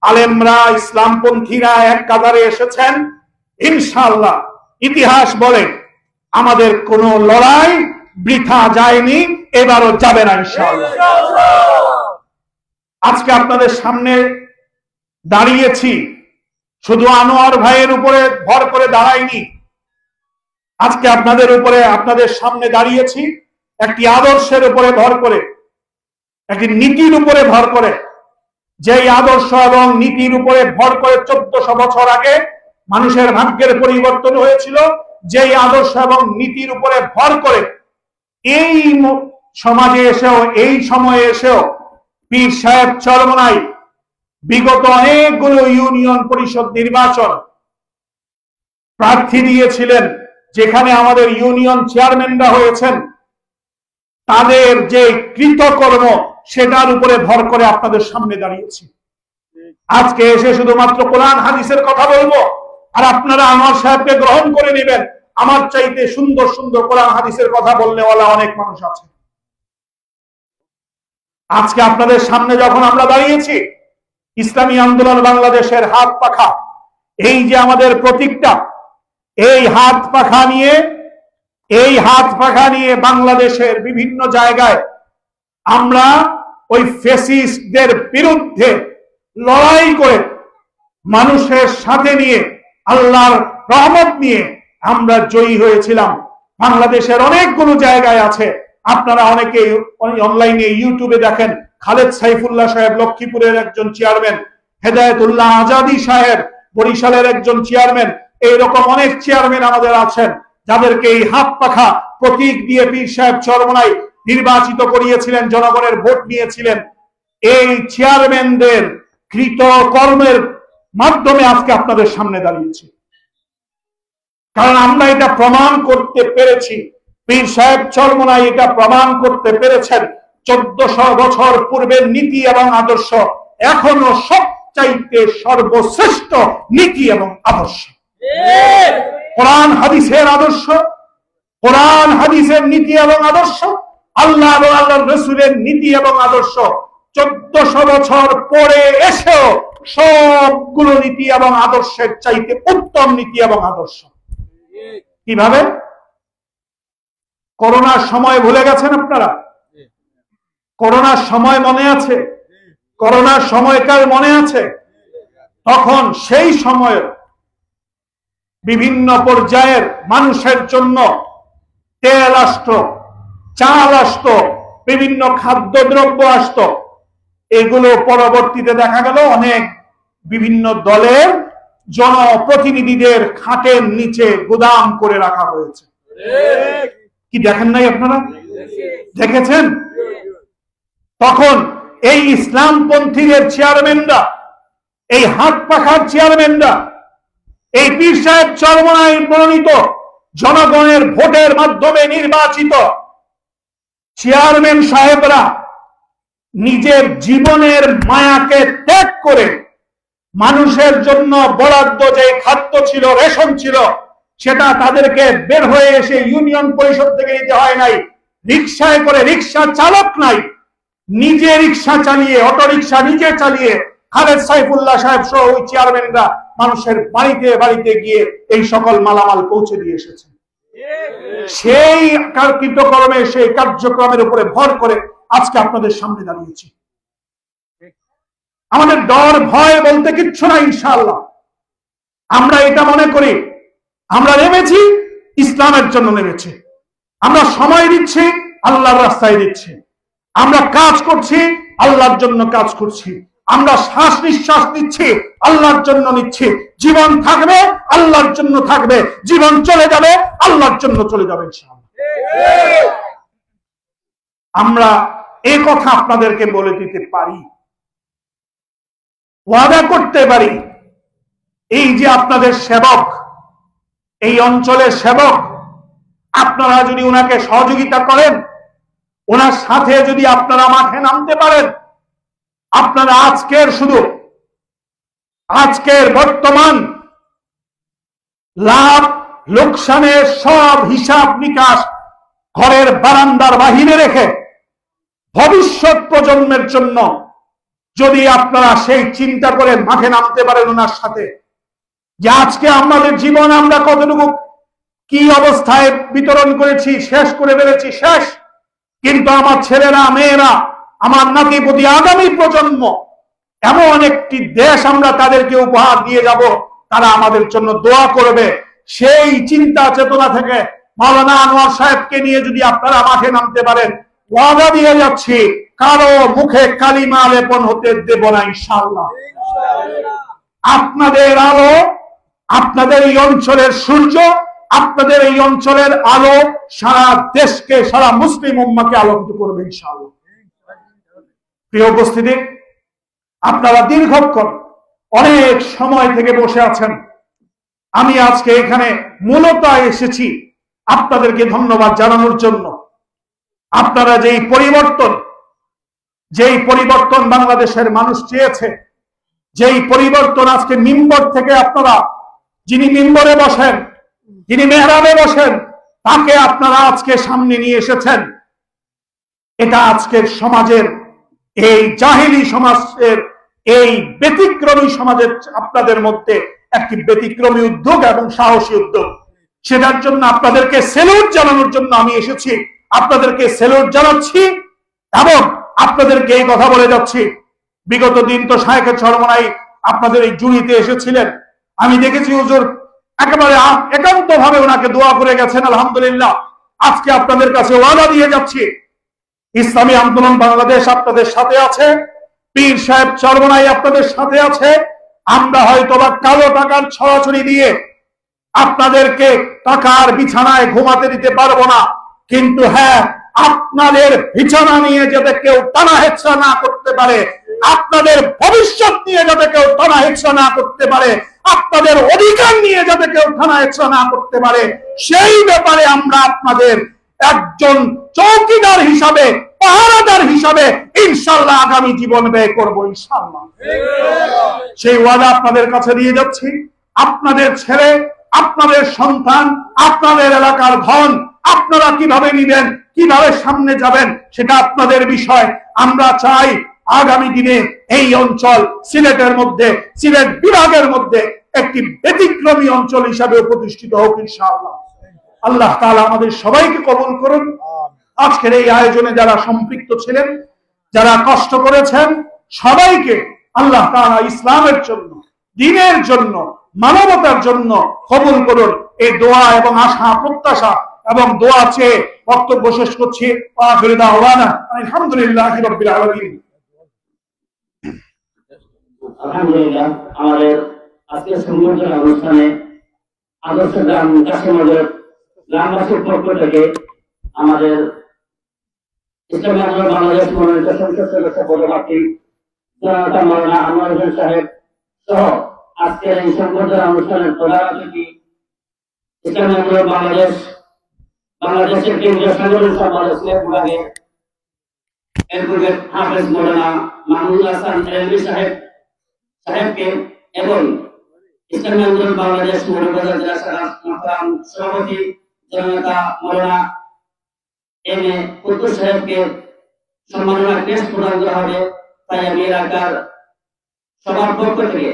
আলেমরা, ইসলামপন্থীরা এক কাতারে এসেছেন। ইনশাআল্লাহ ইতিহাস বলে আমাদের কোন লড়াই বৃথা যায়নি, এবারও যাবে না ইনশাআল্লাহ। আজকে আপনাদের সামনে দাঁড়িয়েছি, শুধু আনোয়ার ভাইয়ের উপরে ভর করে দাঁড়াইনি। আজকে আপনাদের উপরে, আপনাদের সামনে দাঁড়িয়েছি একটি আদর্শের উপরে ভর করে, একটি নীতির উপরে ভর করে। যেই আদর্শ এবং নীতির উপরে ভর করে 1400 বছর আগে মানুষের ভাগ্যের পরিবর্তন হয়েছিল, যেই আদর্শ এবং নীতির উপরে ভর করে এই সমাজে এসেও, এই সময়ে এসেও পীর সাহেব চরমনাই বিগত অনেকগুলো ইউনিয়ন পরিষদ নির্বাচন প্রার্থী দিয়েছিলেন, যেখানে আমাদের ইউনিয়ন চেয়ারম্যানরা হয়েছেন, তাদের যে কৃতকর্ম সেটার উপরে ভর করে আপনাদের সামনে দাঁড়িয়েছি। আজকে এসে শুধুমাত্র কোরআন হাদিসের কথা বলবো আর আপনারা আনোয়ার সাহেবকে গ্রহণ করে নেবেন। আমার চাইতে সুন্দর সুন্দর কোরআন হাদিসের কথা বললেওয়ালা অনেক মানুষ আছে। আজকে আপনাদের সামনে যখন আমরা দাঁড়িয়েছি, ইসলামী আন্দোলন বাংলাদেশের হাত পাখা, এই যে আমাদের প্রতীকটা, এই হাত পাখা নিয়ে বাংলাদেশের বিভিন্ন জায়গায় আমরা ওই ফ্যাসিস্টদের বিরুদ্ধে লড়াই করে মানুষের সাথে নিয়ে, আল্লাহর রহমত নিয়ে আমরা জয়ী হয়েছিলাম। বাংলাদেশের অনেকগুলো জায়গায় আছে, আপনারা অনেকেই অনলাইনে ইউটিউবে দেখেন। খালেদ সাইফুল্লাহ সাহেব লক্ষ্মীপুরের একজন চেয়ারম্যান, হেদায়েতুল্লাহ আজাদি সাহেব বরিশালের একজন চেয়ারম্যান, এইরকম অনেক চেয়ারম্যান আমাদের আছেন যাদেরকে এই হাত পাখা প্রতীক দিয়ে পীর সাহেব চরমনাই নির্বাচিত করিয়েছিলেন, জনগণের ভোট নিয়েছিলেন। এই চেয়ারম্যানদের কৃতকর্মের মাধ্যমে আজকে আপনাদের সামনে দাঁড়িয়েছি, কারণ আমরা এটা প্রমাণ করতে পেরেছি। পীর সাহেব চরমনাই এটা প্রমাণ করতে পেরেছেন 1400 বছর পূর্বের নীতি এবং আদর্শ এখনো সবচাইতে সর্বশ্রেষ্ঠ নীতি এবং আদর্শ। কোরআন হাদিসের আদর্শ, কোরআন হাদিসের নীতি এবং আদর্শ, আল্লাহ এবং আল্লাহর রাসূলের নীতি এবং আদর্শ 1400 বছর পরে এসেও সবগুলো নীতি এবং আদর্শের চাইতে উত্তম নীতি এবং আদর্শ। কিভাবে? করোনার সময় ভুলে গেছেন আপনারা? করোনার সময় মনে আছে? করোনার সময়কাল মনে আছে? তখন সেই সময়ের বিভিন্ন পর্যায়ের মানুষের জন্য তেল আসতো, চাল আসতো, বিভিন্ন খাদ্যদ্রব্য আসতো। এগুলো পরবর্তীতে দেখা গেল অনেক বিভিন্ন দলের জনপ্রতিনিধিদের খাটের নিচে গুদাম করে রাখা হয়েছে। কি দেখেন নাই আপনারা? দেখেছেন? তখন এই ইসলামপন্থীদের চেয়ারম্যানরা, এই হাত পাখার চেয়ারম্যানরা, এই পীর সাহেব চরমনাই মনোনীত জনগণের ভোটের মাধ্যমে নির্বাচিত চেয়ারম্যান সাহেবরা নিজের জীবনের মায়াকে ত্যাগ করে মানুষের জন্য বরাদ্দ যে খাদ্য ছিল, রেশন ছিল, সেটা তাদেরকে বের হয়ে এসে ইউনিয়ন পরিষদ থেকে নিতে হয় নাই। রিক্সায় করে, রিক্সা চালক নাই, নিজে রিক্সা চালিয়ে, অটো রিক্সা নিজে চালিয়ে খালেদ সাইফুল্লাহ সাহেব সহ ওই চেয়ারম্যানরা মানুষের বাড়িতে বাড়িতে গিয়ে এই সকল মালামাল পৌঁছে দিয়ে এসেছেন। সেই কৃতকর্মে, সেই কার্যক্রমের উপরে ভর করে আজকে আপনাদের সামনে দাঁড়িয়েছি। আমাদের ডর ভয় বলতে কিচ্ছু না। ইনশাআল্লাহ আমরা এটা মনে করি আমরা নেমেছি ইসলামের জন্য নেমেছি, আমরা সময় দিচ্ছি আল্লাহর রাস্তায় দিচ্ছি, আমরা কাজ করছি আল্লাহর জন্য কাজ করছি, আমরা শ্বাস নিঃশ্বাস নিচ্ছি আল্লাহর জন্য নিচ্ছি। জীবন থাকবে আল্লাহর জন্য থাকবে, জীবন চলে যাবে আল্লাহর জন্য চলে যাবে ইনশাআল্লাহ। আমরা এই কথা আপনাদেরকে বলে দিতে পারি, ওয়াদা করতে পারি। এই যে আপনাদের সেবক, এই অঞ্চলের সেবক, আপনারা যদি ওনাকে সহযোগিতা করেন, ওনার সাথে যদি আপনারা মাঠে নামতে পারেন, আপনারা আজকের বর্তমান লাভ লোকসানের সব হিসাব নিকাশ ঘরের বারান্দার বাহিরে রেখে ভবিষ্যৎ প্রজন্মের জন্য যদি আপনারা সেই চিন্তা করে মাঠে নামতে পারেন ওনার সাথে, যে আজকে আমাদের জীবন আমরা কতটুকু কি অবস্থায় বিতরণ করেছি, শেষ করে ফেলেছি, শেষ, কিন্তু আমার ছেলেরা, মেয়েরা, আমার নাতিপুতি, আগামী প্রজন্ম, এমন একটি দেশ আমরা তাদেরকে উপহার দিয়ে যাব, তারা আমাদের জন্য দোয়া করবে। সেই চিন্তা চেতনা থেকে মাওলানা আনোয়ার সাহেবকে নিয়ে যদি আপনারা মাঠে নামতে পারেন, ওয়াদা দিয়ে যাচ্ছি কারো মুখে কালিমা লেপন হতে দেব না ইনশাআল্লাহ। আপনাদের আলো, আপনাদের এই অঞ্চলের সূর্য, আপনাদের এই অঞ্চলের আলো সারা দেশকে, সারা মুসলিম উম্মাহকে আলোকিত করবে ইনশাআল্লাহ। প্রিয় উপস্থিতি, আপনারা দীর্ঘক্ষণ অনেক সময় থেকে বসে আছেন। আমি আজকে এখানে মূলত এসেছি আপনাদেরকে ধন্যবাদ জানানোর জন্য। আপনারা যেই পরিবর্তন বাংলাদেশের মানুষ চেয়েছে, যেই পরিবর্তন আজকে মিম্বর থেকে আপনারা, যিনি মিম্বরে বসেন, যিনি মেহরাবে বসেন, তাকে আপনারা আজকে সামনে নিয়ে এসেছেন। এটা আজকের সমাজের, এই জাহিলি সমাজের, এই ব্যতিক্রমী সমাজের আপনাদের মধ্যে একটি ব্যতিক্রমী উদ্যোগ এবং সাহসী উদ্যোগ। সেটার জন্য আপনাদেরকে স্যালুট জানানোর জন্য আমি এসেছি। আপনাদেরকে স্যালুট জানাচ্ছি এবং আপনাদেরকে এই কথা বলে যাচ্ছি, বিগত দিন তো শায়েখে চরমনাই আপনাদের এই জুড়িতে এসেছিলেন। আমি দেখেছি হুজুর একেবারে একান্ত ভাবে ওনাকে দোয়া করে গেছেন। আলহামদুলিল্লাহ, আজকে আপনাদের কাছে ওয়াদা দিয়ে যাচ্ছি, ইসলামী আন্দোলন বাংলাদেশ আপনাদের সাথে আছে, পীর সাহেব চরমনাই আপনাদের সাথে আছে। আমরা হয়তোবা কালো টাকার ছড়াছড়ি দিয়ে আপনাদেরকে টাকার বিছানায় ঘুমাতে দিতে পারবো না, কিন্তু হ্যাঁ, আপনাদের বিছানা নিয়ে যাতে কেউ টানা হেঁচড়া না করতে পারে, আপনাদের ভবিষ্যৎ নিয়ে যাতে কেউ টানা হেঁচড়া না করতে পারে, আপনাদের অধিকার নিয়ে যাতে কেউ টানা হেঁচড়া না করতে পারে, সেই ব্যাপারে আমরা আপনাদের একজন চৌকিদার হিসাবে, পাহারাদার হিসাবে ইনশাআল্লাহ আগামী জীবন ব্যয় করবো ইনশাআল্লাহ। সেই ওয়াদা আপনাদের কাছে দিয়ে যাচ্ছি। আপনাদের ছেলে, আপনাদের সন্তান, আপনাদের এলাকার ধন আপনারা কিভাবে নিবেন, কিভাবে সামনে যাবেন, সেটা আপনাদের বিষয়। আমরা চাই আগামী দিনে এই অঞ্চল সিলেটের মধ্যে, সিলেট বিভাগের মধ্যে একটি ব্যতিক্রমী অঞ্চল হিসাবে প্রতিষ্ঠিত হোক ইনশাআল্লাহ। আল্লাহ তাআলা আমাদের সবাইকে কবুল করুন। আজকের এই আয়োজনে যারা সম্পৃক্ত ছিলেন, যারা কষ্ট করেছেন, সবাইকে আল্লাহ তাআলা ইসলামের জন্য, দ্বীনের জন্য, মানবতার জন্য কবুল করুন। এই দোয়া এবং আশা প্রত্যাশা এবং দোয়া চেয়ে বক্তব্য শেষ করছি। আখিরু দাওয়ানা আলহামদুলিল্লাহি রাব্বিল আলামিন। আলহামদুলিল্লাহ, আমাদের আজকের সংবর্ধনা অনুষ্ঠানে আদর্শ গ্রাম কাশিমগঞ্জের গ্রামবাসীর পক্ষ থেকে আমাদের ইসলামী আন্দোলন বাংলাদেশ মনোনীত সংসদ সদস্য পদপ্রার্থী জনাব মাওলানা আনোয়ার হোসেন সাহেব সহ আজকের এই সংবর্ধনা অনুষ্ঠানের প্রধান অতিথি ইসলামী আন্দোলন বাংলাদেশের কেন্দ্রীয় সাংগঠনিক সম্পাদক সিলেট বিভাগের এডভোকেট হাফেজ মাওলানা মাহমুদুল হাসান এলবি সাহেবকে এবং ইসলামী আন্দোলন বাংলাদেশ মৌলভীবাজার জেলা শাখার মোহতারাম সভাপতি জননেতা মাওলানা এম এ কুদ্দুস সাহেবকে সম্মাননা ক্রেস্ট প্রদান করা হবে। তাই আমি এলাকার সবার পক্ষ থেকে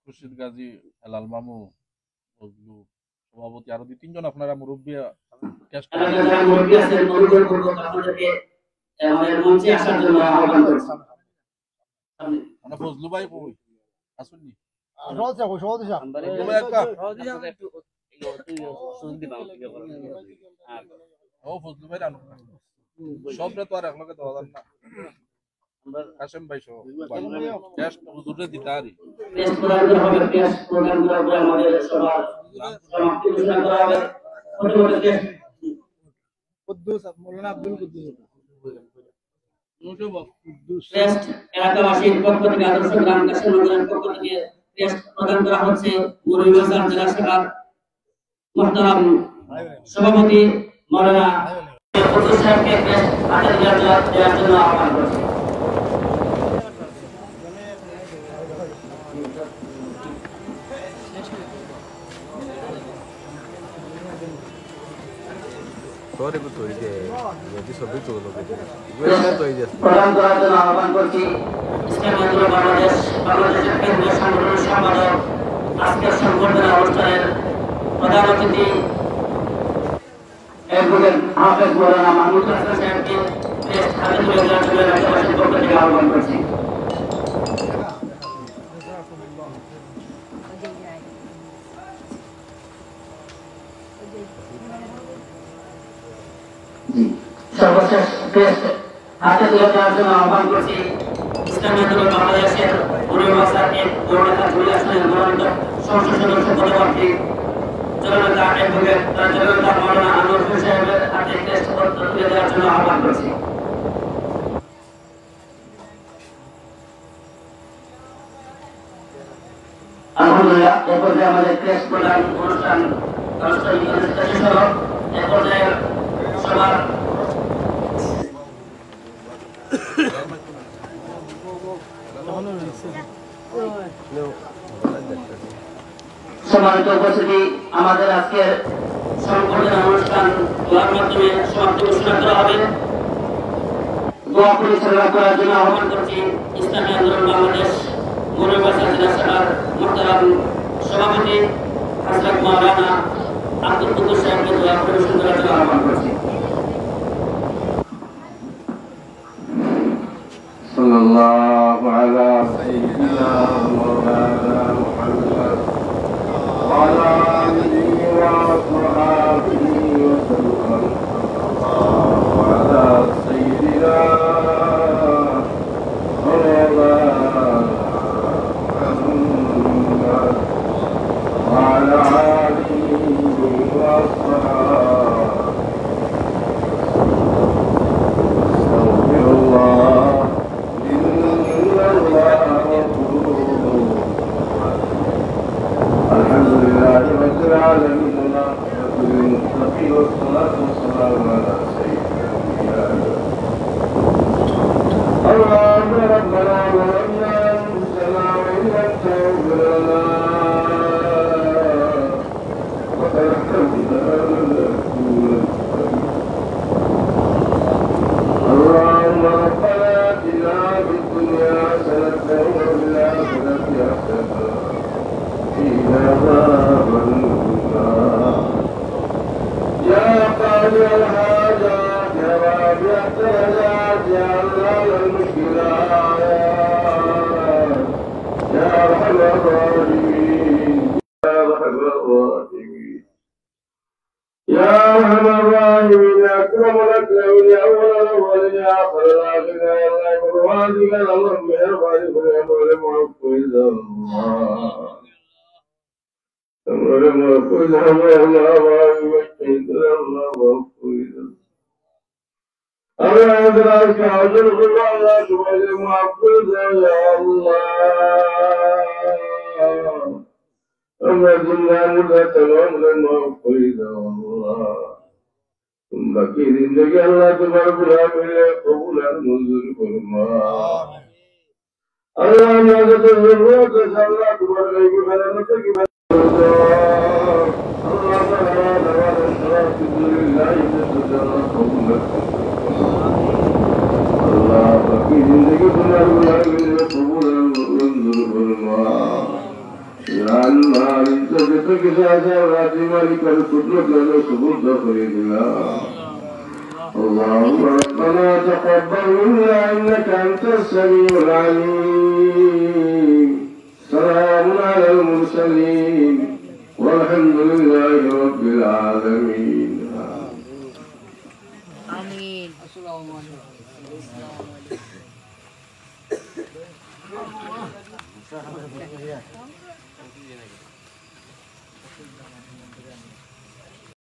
খুরশিদ গাজী, হেলাল মামু, ফজলু সভাপতি, আরো 2-3 জন আপনারা মুরব্বী যারা মুরব্বী আছেন, অনুরোধ করব আপনাদেরকে আমাদের মঞ্চে আসার জন্য আহ্বান করছি। মানে ফজলু ভাই কই আসুননি? ফজলু ভাই সবরে তো আর একলগে দেওয়া যাবে না। কাশেম ভাই সহ টেস্ট হুজুরে দিতারি টেস্ট প্রোগ্রাম হবে, টেস্ট প্রোগ্রাম করার পরে আমাদের সবার সমাপ্তি ঘোষণা করা হবে। প্রথমত টেস্ট কুদ্দুস মাওলানা আব্দুল কুদ্দুস টেস্ট এলাকাবাসীর পক্ষ থেকে, আদর্শ গ্রাম কাশিমগঞ্জের পক্ষ থেকে টেস্ট প্রদান করা হচ্ছে মৌলভীবাজার জেলা শাখার মোহতারাম সভাপতি মাওলানা কুদ্দুস সাহেবকে টেস্ট হাতে দেওয়ার জন্য আহ্বান করছি। প্রদান করার জন্য আহ্বান করছি ইসলামী আন্দোলন বাংলাদেশের কেন্দ্রীয় সাংগঠনিক সম্পাদক, আজকের সংবর্ধনা অনুষ্ঠানের প্রধান অতিথি অ্যাডভোকেট হাফেজ মাওলানা মাহমুদুল হাসান সাহেবকে টেস্ট হাতে তুলে দেওয়ার জন্য এলাকাবাসীর পক্ষ থেকে আহ্বান করছি। সর্বশেষ টেস্ট হাতে তুলে দেওয়ার জন্য আহ্বান করছি ইসলামী আন্দোলন বাংলাদেশের পূর্বাঞ্চলের দৌড়াতা দুই আসনের মনোনীত সংসদ সদস্য পদপ্রার্থী জননেতা অ্যাডভোকেট জননেতা মাওলানা আনোয়ার হোসেন সাহেবের হাতে টেস্ট তুলে দেওয়ার জন্য আহ্বান করছি। আলহামদুলিল্লাহ, এ পর্যায়ে আমাদের টেস্ট প্রদান অনুষ্ঠান শেষ হলো। এ পর্যায়ে সবার সম্মানিত উপস্থিতি, আমাদের আজকের সংবর্ধনা অনুষ্ঠান দোয়ার মাধ্যমে সমাপ্তি ঘোষণা করা হবে। দোয়া পরিচালনা করার জন্য আহ্বান করছি ইসলামী আন্দোলন বাংলাদেশ মনোবাসা জেলা শাখার মোহতারাম সভাপতি হযরত মাওলানা আব্দুল কুদ্দুস সাহেবকে দোয়া পরিবেশন করার জন্য আহ্বান করছি। সাল্লাল্লাহু আলা সাইয়্যিদিনা মাওলানা মুহাম্মদ ওয়া আলা আলিহি ওয়া আসহাবিহি ওয়া সাল্লাম। সাল্লাল্লাহু আলা সাইয়্যিদিনা মাওলানা মুহাম্মদ ওয়া আলা আলিহি ওয়া আসহাবিহি। العالمين والعاقبة للمتقين والصلاة والسلام على سيد الأنبياء. اللهم ربنا ظلمنا أنفسنا وإن لم تغفر لنا وترحمنا لنكونن. اللهم ربنا آتنا في الدنيا حسنة وفي الآخرة حسنة وقنا عذاب النار. يا قاضي الحاجات يا رافع الدرجات يا علام المشكلات يا أرحم الراحمين يا أرحم الراحمين يا أرحم الراحمين يا أكرم الأكرمين يا أول الأولين يا آخر الآخرين يا الله برحمتك اللهم ارفع لكل أمر معفو إلا الله. اللهم كل أمرنا وعيد لنا وقيل أنا أدراك عجل كل الله سبحانه معفوظ يا الله. أما زلنا مدة العمر معفوظ يا الله. ثم كيد لك الله تبارك العالمين قبول المنزل فرما. اللهم أجد الذرية الله تبارك بفضلك اللهم ربنا تقبل منا انك انت السميع العليم. سلام على المرسلين والحمد لله رب العالمين. آمين. السلام عليكم.